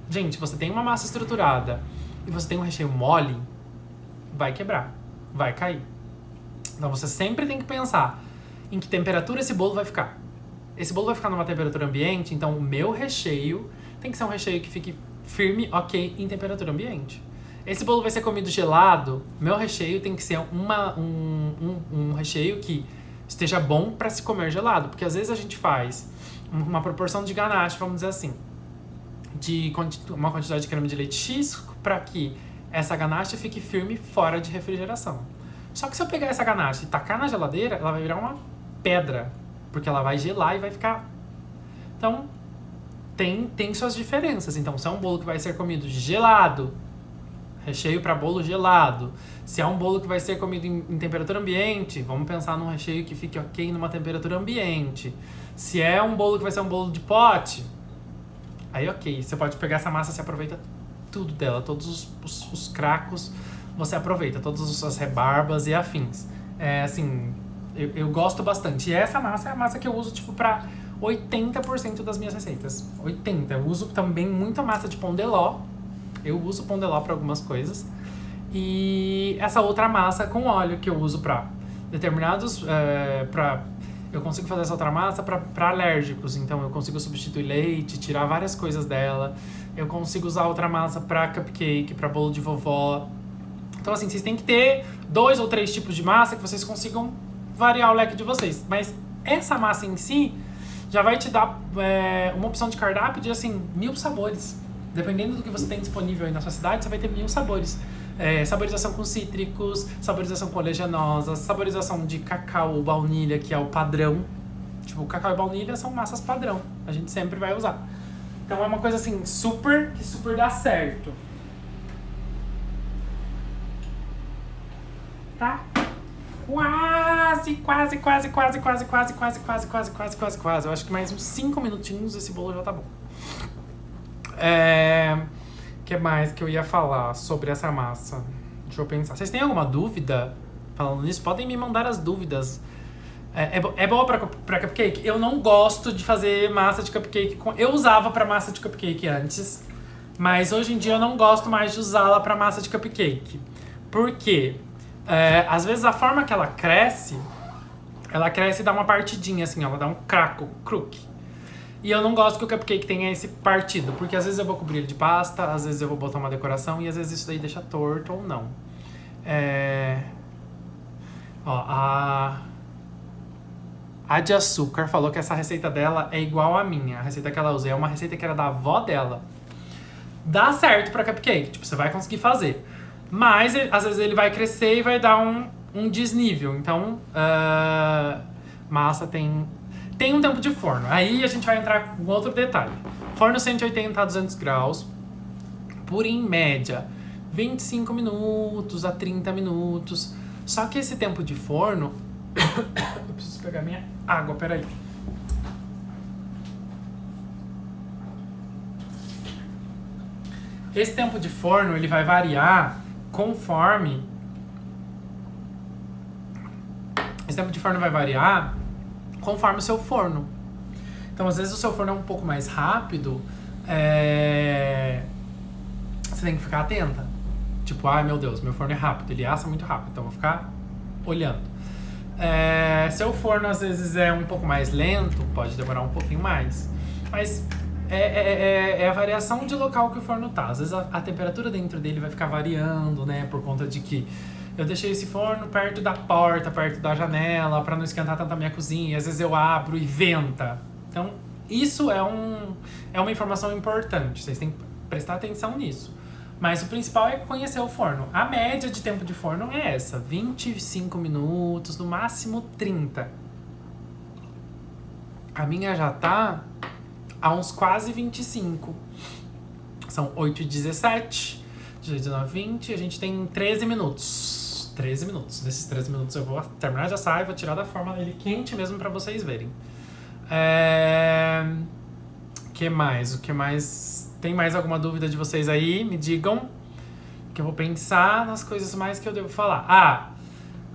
Gente, você tem uma massa estruturada e você tem um recheio mole, vai quebrar, vai cair. Então você sempre tem que pensar em que temperatura esse bolo vai ficar. Esse bolo vai ficar numa temperatura ambiente, então o meu recheio tem que ser um recheio que fique firme, ok, em temperatura ambiente. Esse bolo vai ser comido gelado, meu recheio tem que ser um recheio que esteja bom para se comer gelado. Porque às vezes a gente faz uma proporção de ganache, vamos dizer assim, de uma quantidade de creme de leite X para que essa ganache fique firme fora de refrigeração. Só que se eu pegar essa ganache e tacar na geladeira, ela vai virar uma pedra. Porque ela vai gelar e vai ficar... Então, tem suas diferenças. Então, se é um bolo que vai ser comido gelado, recheio para bolo gelado. Se é um bolo que vai ser comido em temperatura ambiente, vamos pensar num recheio que fique ok numa temperatura ambiente. Se é um bolo que vai ser um bolo de pote, aí ok, você pode pegar essa massa e você aproveita tudo dela, todos os cracos você aproveita, todas as rebarbas e afins. É assim, eu gosto bastante. E essa massa é a massa que eu uso tipo pra 80% das minhas receitas. 80%. Eu uso também muita massa de pão de ló. Eu uso pão de ló pra algumas coisas. E essa outra massa com óleo que eu uso pra determinados... eu consigo fazer essa outra massa pra alérgicos. Então eu consigo substituir leite, tirar várias coisas dela. Eu consigo usar outra massa pra cupcake, pra bolo de vovó. Então assim, vocês têm que ter 2 ou 3 tipos de massa que vocês consigam variar o leque de vocês. Mas essa massa em si já vai te dar uma opção de cardápio de assim, 1000 sabores. Dependendo do que você tem disponível aí na sua cidade, você vai ter 1000 sabores. Saborização com cítricos, saborização com oleaginosa, saborização de cacau ou baunilha, que é o padrão. Tipo, cacau e baunilha são massas padrão. A gente sempre vai usar. Então é uma coisa assim, super dá certo. Tá? Quase. Eu acho que mais uns 5 minutinhos esse bolo já tá bom. Que mais que eu ia falar sobre essa massa? Deixa eu pensar. Vocês têm alguma dúvida falando nisso? Podem me mandar as dúvidas. É boa pra cupcake? Eu não gosto de fazer massa de cupcake. Eu usava pra massa de cupcake antes, mas hoje em dia eu não gosto mais de usá-la pra massa de cupcake. Por quê? Às vezes a forma que ela cresce e dá uma partidinha assim, ela dá um crook. E eu não gosto que o cupcake tenha esse partido, porque às vezes eu vou cobrir ele de pasta, às vezes eu vou botar uma decoração e às vezes isso daí deixa torto ou não. A de açúcar falou que essa receita dela é igual à minha. A receita que ela usa é uma receita que era da avó dela. Dá certo pra cupcake, tipo, você vai conseguir fazer. Mas às vezes ele vai crescer e vai dar um desnível. Então, massa tem um tempo de forno. Aí a gente vai entrar com outro detalhe. Forno 180 a 200 graus, por em média 25 minutos a 30 minutos. Só que esse tempo de forno... Eu preciso pegar minha água, peraí. Esse tempo de forno, ele vai variar conforme... Esse tempo de forno vai variar conforme o seu forno. Então, às vezes, o seu forno é um pouco mais rápido. Você tem que ficar atenta. Tipo, ai meu Deus, meu forno é rápido. Ele assa muito rápido, então eu vou ficar olhando. Seu forno, às vezes, é um pouco mais lento. Pode demorar um pouquinho mais. Mas... É a variação de local que o forno tá. Às vezes a temperatura dentro dele vai ficar variando, né? Por conta de que eu deixei esse forno perto da porta, perto da janela, pra não esquentar tanto a minha cozinha. Às vezes eu abro e venta. Então, isso é uma informação importante. Vocês têm que prestar atenção nisso. Mas o principal é conhecer o forno. A média de tempo de forno é essa. 25 minutos, no máximo 30. A minha já tá... a uns quase 25. São 8h17, 19h, 20, a gente tem 13 minutos. 13 minutos. Desses 13 minutos eu vou terminar de assar e vou tirar da forma ele quente mesmo pra vocês verem. Que mais? O que mais? Tem mais alguma dúvida de vocês aí? Me digam. Que eu vou pensar nas coisas mais que eu devo falar.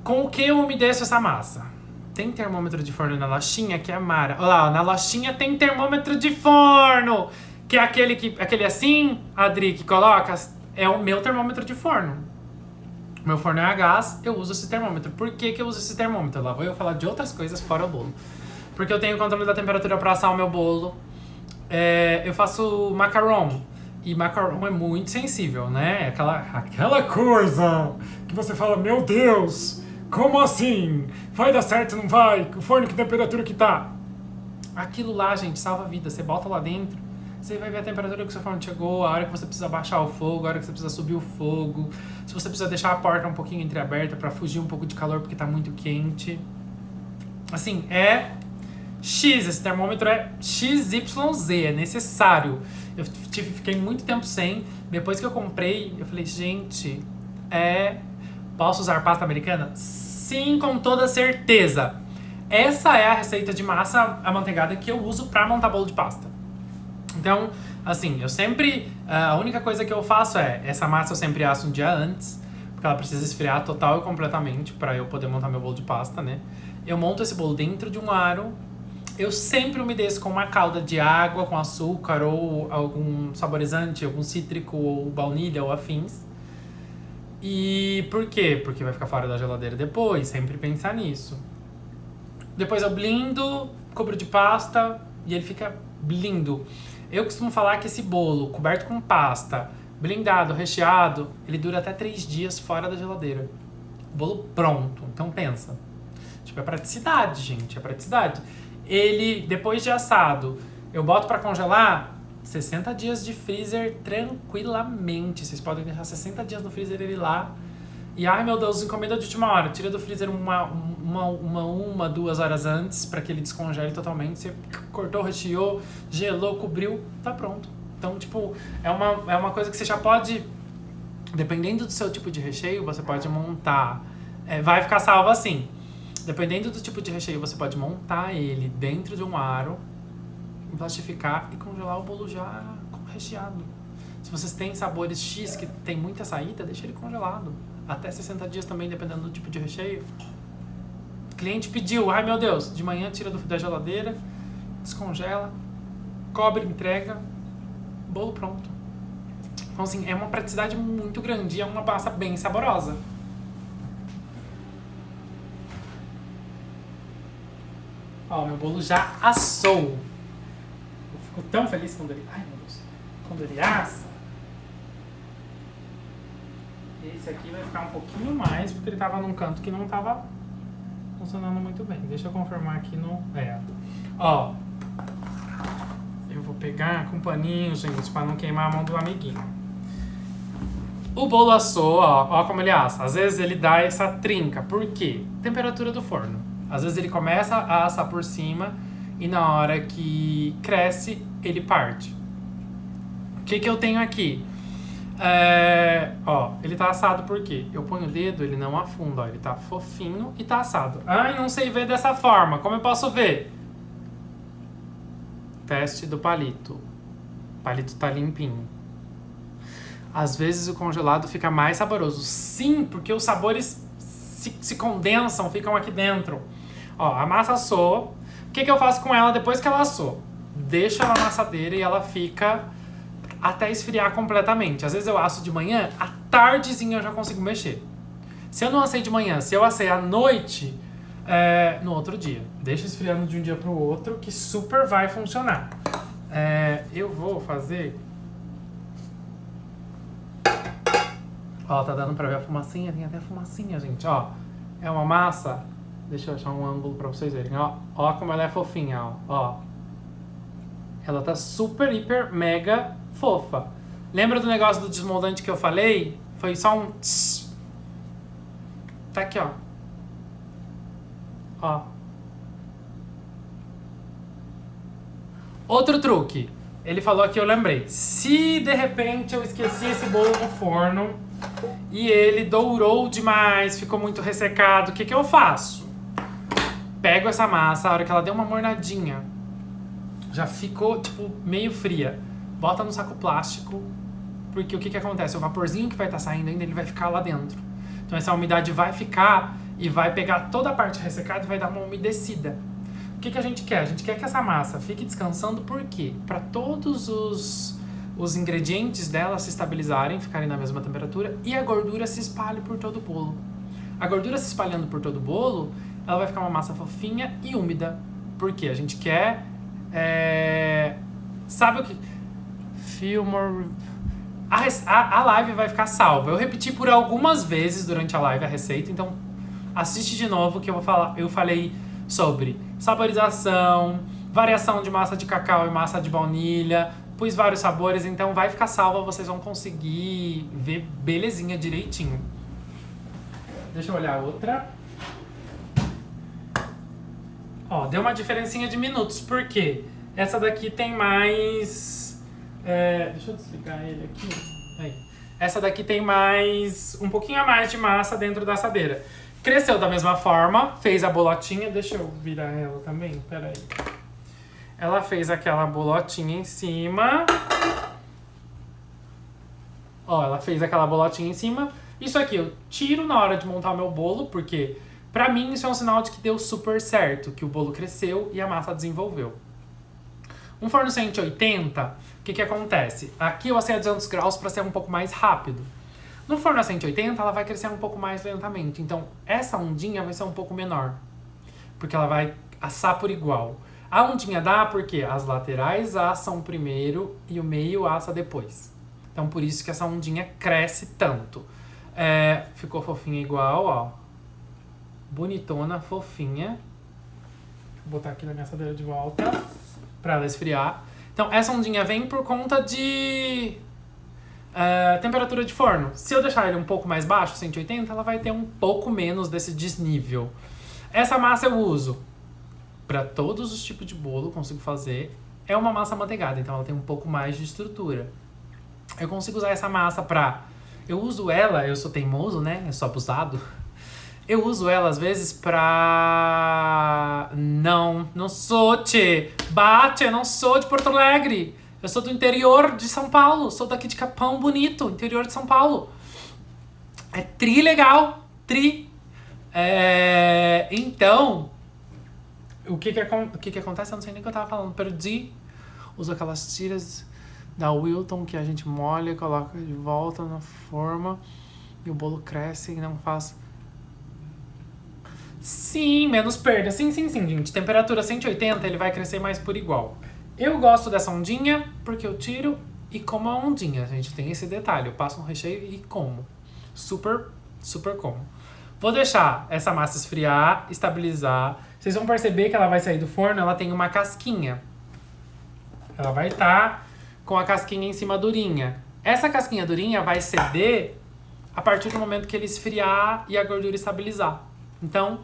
Com o que eu umedeço essa massa? Tem termômetro de forno na laxinha, que é a Mara. Olha lá, na laxinha tem termômetro de forno! Que é aquele assim, Adri, que coloca, é o meu termômetro de forno. Meu forno é a gás, eu uso esse termômetro. Por que eu uso esse termômetro? Lá vou eu falar de outras coisas fora o bolo. Porque eu tenho controle da temperatura para assar o meu bolo. Eu faço macarrão. E macarrão é muito sensível, né? Aquela coisa que você fala, meu Deus... Como assim? Vai dar certo, não vai? O forno, que temperatura que tá? Aquilo lá, gente, salva a vida. Você bota lá dentro, você vai ver a temperatura que o seu forno chegou, a hora que você precisa baixar o fogo, a hora que você precisa subir o fogo, se você precisa deixar a porta um pouquinho entreaberta pra fugir um pouco de calor porque tá muito quente. Assim, é X, esse termômetro é XYZ, é necessário. Eu fiquei muito tempo sem. Depois que eu comprei, eu falei, gente, posso usar pasta americana? Sim, com toda certeza. Essa é a receita de massa amanteigada que eu uso pra montar bolo de pasta. Então, assim, eu sempre... A única coisa que eu faço essa massa eu sempre asso um dia antes, porque ela precisa esfriar total e completamente pra eu poder montar meu bolo de pasta, né? Eu monto esse bolo dentro de um aro. Eu sempre umedeço com uma calda de água, com açúcar ou algum saborizante, algum cítrico ou baunilha ou afins. E por quê? Porque vai ficar fora da geladeira depois, sempre pensar nisso. Depois eu blindo, cubro de pasta e ele fica lindo. Eu costumo falar que esse bolo coberto com pasta, blindado, recheado, ele dura até 3 dias fora da geladeira. Bolo pronto, então pensa. Tipo, é praticidade, gente, é praticidade. Ele, depois de assado, eu boto pra congelar 60 dias de freezer tranquilamente. Vocês podem deixar 60 dias no freezer ele lá. E, ai meu Deus, encomenda de última hora. Tira do freezer uma, 2 horas antes pra que ele descongele totalmente. Você cortou, recheou, gelou, cobriu, tá pronto. Então, tipo, é uma coisa que você já pode, dependendo do seu tipo de recheio, você pode montar. Vai ficar salvo assim. Dependendo do tipo de recheio, você pode montar ele dentro de um aro, plastificar e congelar o bolo já recheado. Se vocês têm sabores X que tem muita saída, deixa ele congelado. Até 60 dias também, dependendo do tipo de recheio. O cliente pediu, ai meu Deus, de manhã tira da geladeira, descongela, cobre, entrega, bolo pronto. Então assim, é uma praticidade muito grande e é uma massa bem saborosa. Ó, meu bolo já assou. Eu fico tão feliz quando ele... Ai, meu Deus. Quando ele assa. Esse aqui vai ficar um pouquinho mais, porque ele tava num canto que não tava funcionando muito bem. Deixa eu confirmar aqui no... Ó. Eu vou pegar com paninho, gente, pra não queimar a mão do amiguinho. O bolo assou, ó como ele assa. Às vezes ele dá essa trinca. Por quê? Temperatura do forno. Às vezes ele começa a assar por cima e na hora que cresce, ele parte. O que eu tenho aqui? Ó, ele tá assado por quê? Eu ponho o dedo, ele não afunda, ó. Ele tá fofinho e tá assado. Ai, não sei ver dessa forma. Como eu posso ver? Teste do palito. O palito tá limpinho. Às vezes o congelado fica mais saboroso. Sim, porque os sabores se condensam, ficam aqui dentro. Ó, a massa assou. O que eu faço com ela depois que ela assou? Deixo ela na assadeira e ela fica até esfriar completamente. Às vezes eu asso de manhã, à tardezinha eu já consigo mexer. Se eu não assei de manhã, se eu assei à noite, no outro dia. Deixa esfriando de um dia pro outro que super vai funcionar. Eu vou fazer... Ó, tá dando pra ver a fumacinha? Tem até fumacinha, gente, ó. É uma massa... Deixa eu achar um ângulo pra vocês verem, ó como ela é fofinha, ó. Ela tá super, hiper, mega fofa. Lembra do negócio do desmoldante que eu falei? Foi só um tss. Tá aqui, ó. Outro truque. Ele falou aqui, eu lembrei. Se de repente eu esqueci esse bolo no forno e ele dourou demais, ficou muito ressecado, o que eu faço? Pego essa massa, a hora que ela deu uma mornadinha, já ficou, tipo, meio fria. Bota no saco plástico, porque o que acontece? O vaporzinho que vai estar saindo ainda, ele vai ficar lá dentro. Então essa umidade vai ficar e vai pegar toda a parte ressecada e vai dar uma umedecida. O que a gente quer? A gente quer que essa massa fique descansando, por quê? Para todos os ingredientes dela se estabilizarem, ficarem na mesma temperatura e a gordura se espalhe por todo o bolo. A gordura se espalhando por todo o bolo, ela vai ficar uma massa fofinha e úmida. Por quê? A gente quer... Sabe o que... A live vai ficar salva. Eu repeti por algumas vezes durante a live a receita, então assiste de novo que eu falei sobre saborização, variação de massa de cacau e massa de baunilha, pus vários sabores, então vai ficar salva, vocês vão conseguir ver belezinha direitinho. Deixa eu olhar outra. Ó, deu uma diferencinha de minutos, por quê? Essa daqui tem mais... deixa eu desligar ele aqui. Aí. Essa daqui tem mais... um pouquinho a mais de massa dentro da assadeira. Cresceu da mesma forma, fez a bolotinha. Deixa eu virar ela também, peraí. Ela fez aquela bolotinha em cima. Ó, ela fez aquela bolotinha em cima. Isso aqui eu tiro na hora de montar o meu bolo, porque pra mim isso é um sinal de que deu super certo, que o bolo cresceu e a massa desenvolveu. Um forno 180, o que acontece? Aqui eu assei a 200 graus para ser um pouco mais rápido. No forno a 180, ela vai crescer um pouco mais lentamente. Então, essa ondinha vai ser um pouco menor, porque ela vai assar por igual. A ondinha dá porque as laterais assam primeiro e o meio assa depois. Então, por isso que essa ondinha cresce tanto. Ficou fofinha igual, ó. Bonitona, fofinha. Vou botar aqui na minha assadeira de volta para ela esfriar. Então, essa ondinha vem por conta de temperatura de forno. Se eu deixar ele um pouco mais baixo, 180, ela vai ter um pouco menos desse desnível. Essa massa eu uso para todos os tipos de bolo, consigo fazer. É uma massa amanteigada, então ela tem um pouco mais de estrutura. Eu consigo usar essa massa pra... Eu uso ela, eu sou teimoso, né? Eu sou abusado. Eu uso ela, às vezes, pra... Não sou, tchê. Bate, eu não sou de Porto Alegre. Eu sou do interior de São Paulo. Sou daqui de Capão Bonito, interior de São Paulo. É tri legal. Tri. Então... O que acontece? Eu não sei nem o que eu tava falando. Perdi. Uso aquelas tiras da Wilton que a gente molha e coloca de volta na forma. E o bolo cresce e não faz... Sim, menos perda. Sim, gente. Temperatura 180, ele vai crescer mais por igual. Eu gosto dessa ondinha porque eu tiro e como a ondinha. A gente tem esse detalhe. Eu passo um recheio e como. Super, super como. Vou deixar essa massa esfriar, estabilizar. Vocês vão perceber que ela vai sair do forno, ela tem uma casquinha. Ela vai estar com a casquinha em cima durinha. Essa casquinha durinha vai ceder a partir do momento que ele esfriar e a gordura estabilizar. Então,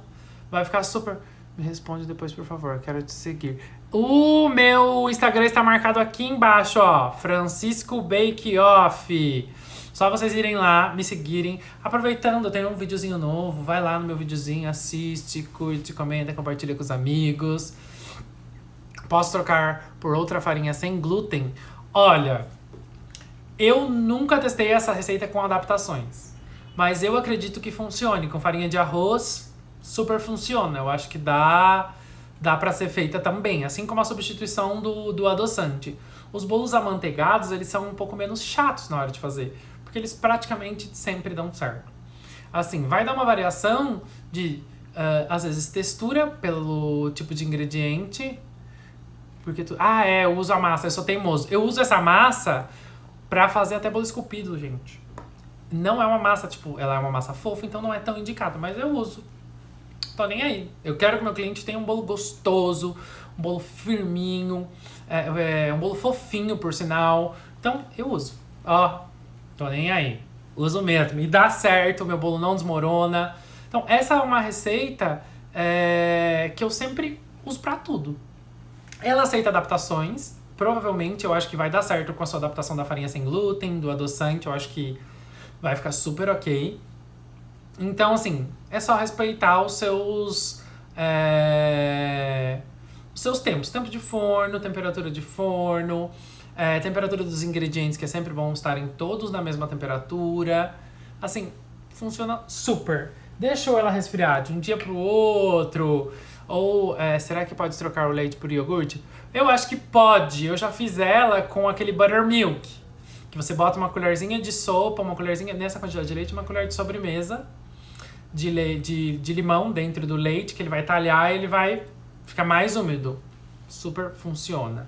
vai ficar super... Me responde depois, por favor, quero te seguir. O meu Instagram está marcado aqui embaixo, ó. Francisco Bake Off. Só vocês irem lá, me seguirem. Aproveitando, eu tenho um videozinho novo. Vai lá no meu videozinho, assiste, curte, comenta, compartilha com os amigos. Posso trocar por outra farinha sem glúten? Olha, eu nunca testei essa receita com adaptações. Mas eu acredito que funcione. Com farinha de arroz, super funciona. Eu acho que dá pra ser feita também. Assim como a substituição do adoçante. Os bolos amanteigados, eles são um pouco menos chatos na hora de fazer. Porque eles praticamente sempre dão certo. Assim, vai dar uma variação de, às vezes, textura pelo tipo de ingrediente. Porque eu uso a massa, eu sou teimoso. Eu uso essa massa pra fazer até bolo esculpido, gente. Não é uma massa, ela é uma massa fofa, então não é tão indicado. Mas eu uso. Tô nem aí. Eu quero que o meu cliente tenha um bolo gostoso, um bolo firminho, um bolo fofinho, por sinal. Então, eu uso. Ó. Tô nem aí. Uso mesmo. E dá certo, o meu bolo não desmorona. Então, essa é uma receita que eu sempre uso pra tudo. Ela aceita adaptações. Provavelmente, eu acho que vai dar certo com a sua adaptação da farinha sem glúten, do adoçante. Eu acho que vai ficar super ok. Então, assim, é só respeitar os seus tempos. Tempo de forno, temperatura de forno... temperatura dos ingredientes, que é sempre bom estarem todos na mesma temperatura. Assim, funciona super. Deixou ela resfriar de um dia pro outro. Ou será que pode trocar o leite por iogurte? Eu acho que pode. Eu já fiz ela com aquele buttermilk. Que você bota uma colherzinha de sopa, uma colherzinha nessa quantidade de leite, uma colher de sobremesa de limão dentro do leite, que ele vai talhar e ele vai ficar mais úmido. Super funciona.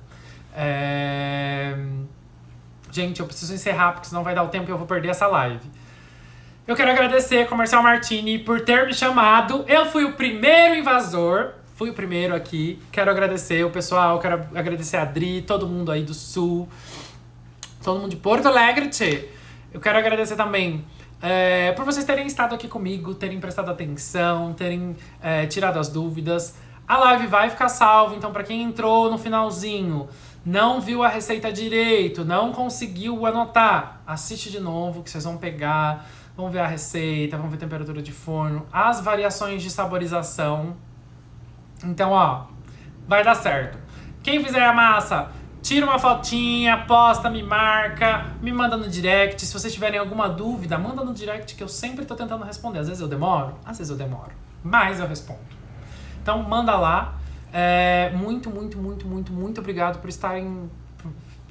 Gente, eu preciso encerrar, porque senão vai dar o tempo e eu vou perder essa live. Eu quero agradecer Comercial Martini por ter me chamado. Eu fui o primeiro invasor. Fui o primeiro aqui. Quero agradecer o pessoal, quero agradecer a Adri, todo mundo aí do Sul. Todo mundo de Porto Alegre, tchê. Eu quero agradecer também por vocês terem estado aqui comigo, terem prestado atenção, terem tirado as dúvidas. A live vai ficar salva, então pra quem entrou no finalzinho, não viu a receita direito, não conseguiu anotar, assiste de novo que vocês vão pegar, vão ver a receita, vão ver a temperatura de forno, as variações de saborização. Então, ó, vai dar certo. Quem fizer a massa, tira uma fotinha, posta, me marca, me manda no direct. Se vocês tiverem alguma dúvida, manda no direct que eu sempre tô tentando responder. Às vezes eu demoro, mas eu respondo. Então, manda lá. Muito obrigado por estarem...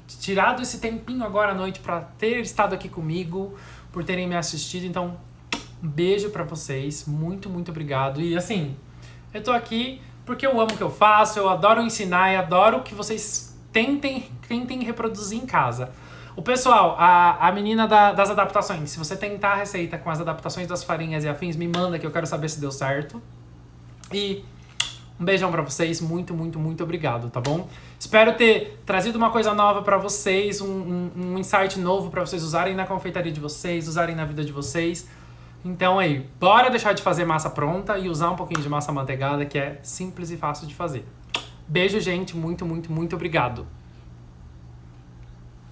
tirado esse tempinho agora à noite pra ter estado aqui comigo, por terem me assistido. Então, um beijo pra vocês. Muito obrigado. E assim, eu tô aqui porque eu amo o que eu faço, eu adoro ensinar e adoro que vocês tentem reproduzir em casa. O pessoal, a menina das adaptações, se você tentar a receita com as adaptações das farinhas e afins, me manda que eu quero saber se deu certo. E um beijão pra vocês, muito obrigado, tá bom? Espero ter trazido uma coisa nova pra vocês, um insight novo pra vocês usarem na confeitaria de vocês, usarem na vida de vocês. Então aí, bora deixar de fazer massa pronta e usar um pouquinho de massa amanteigada, que é simples e fácil de fazer. Beijo, gente, muito obrigado.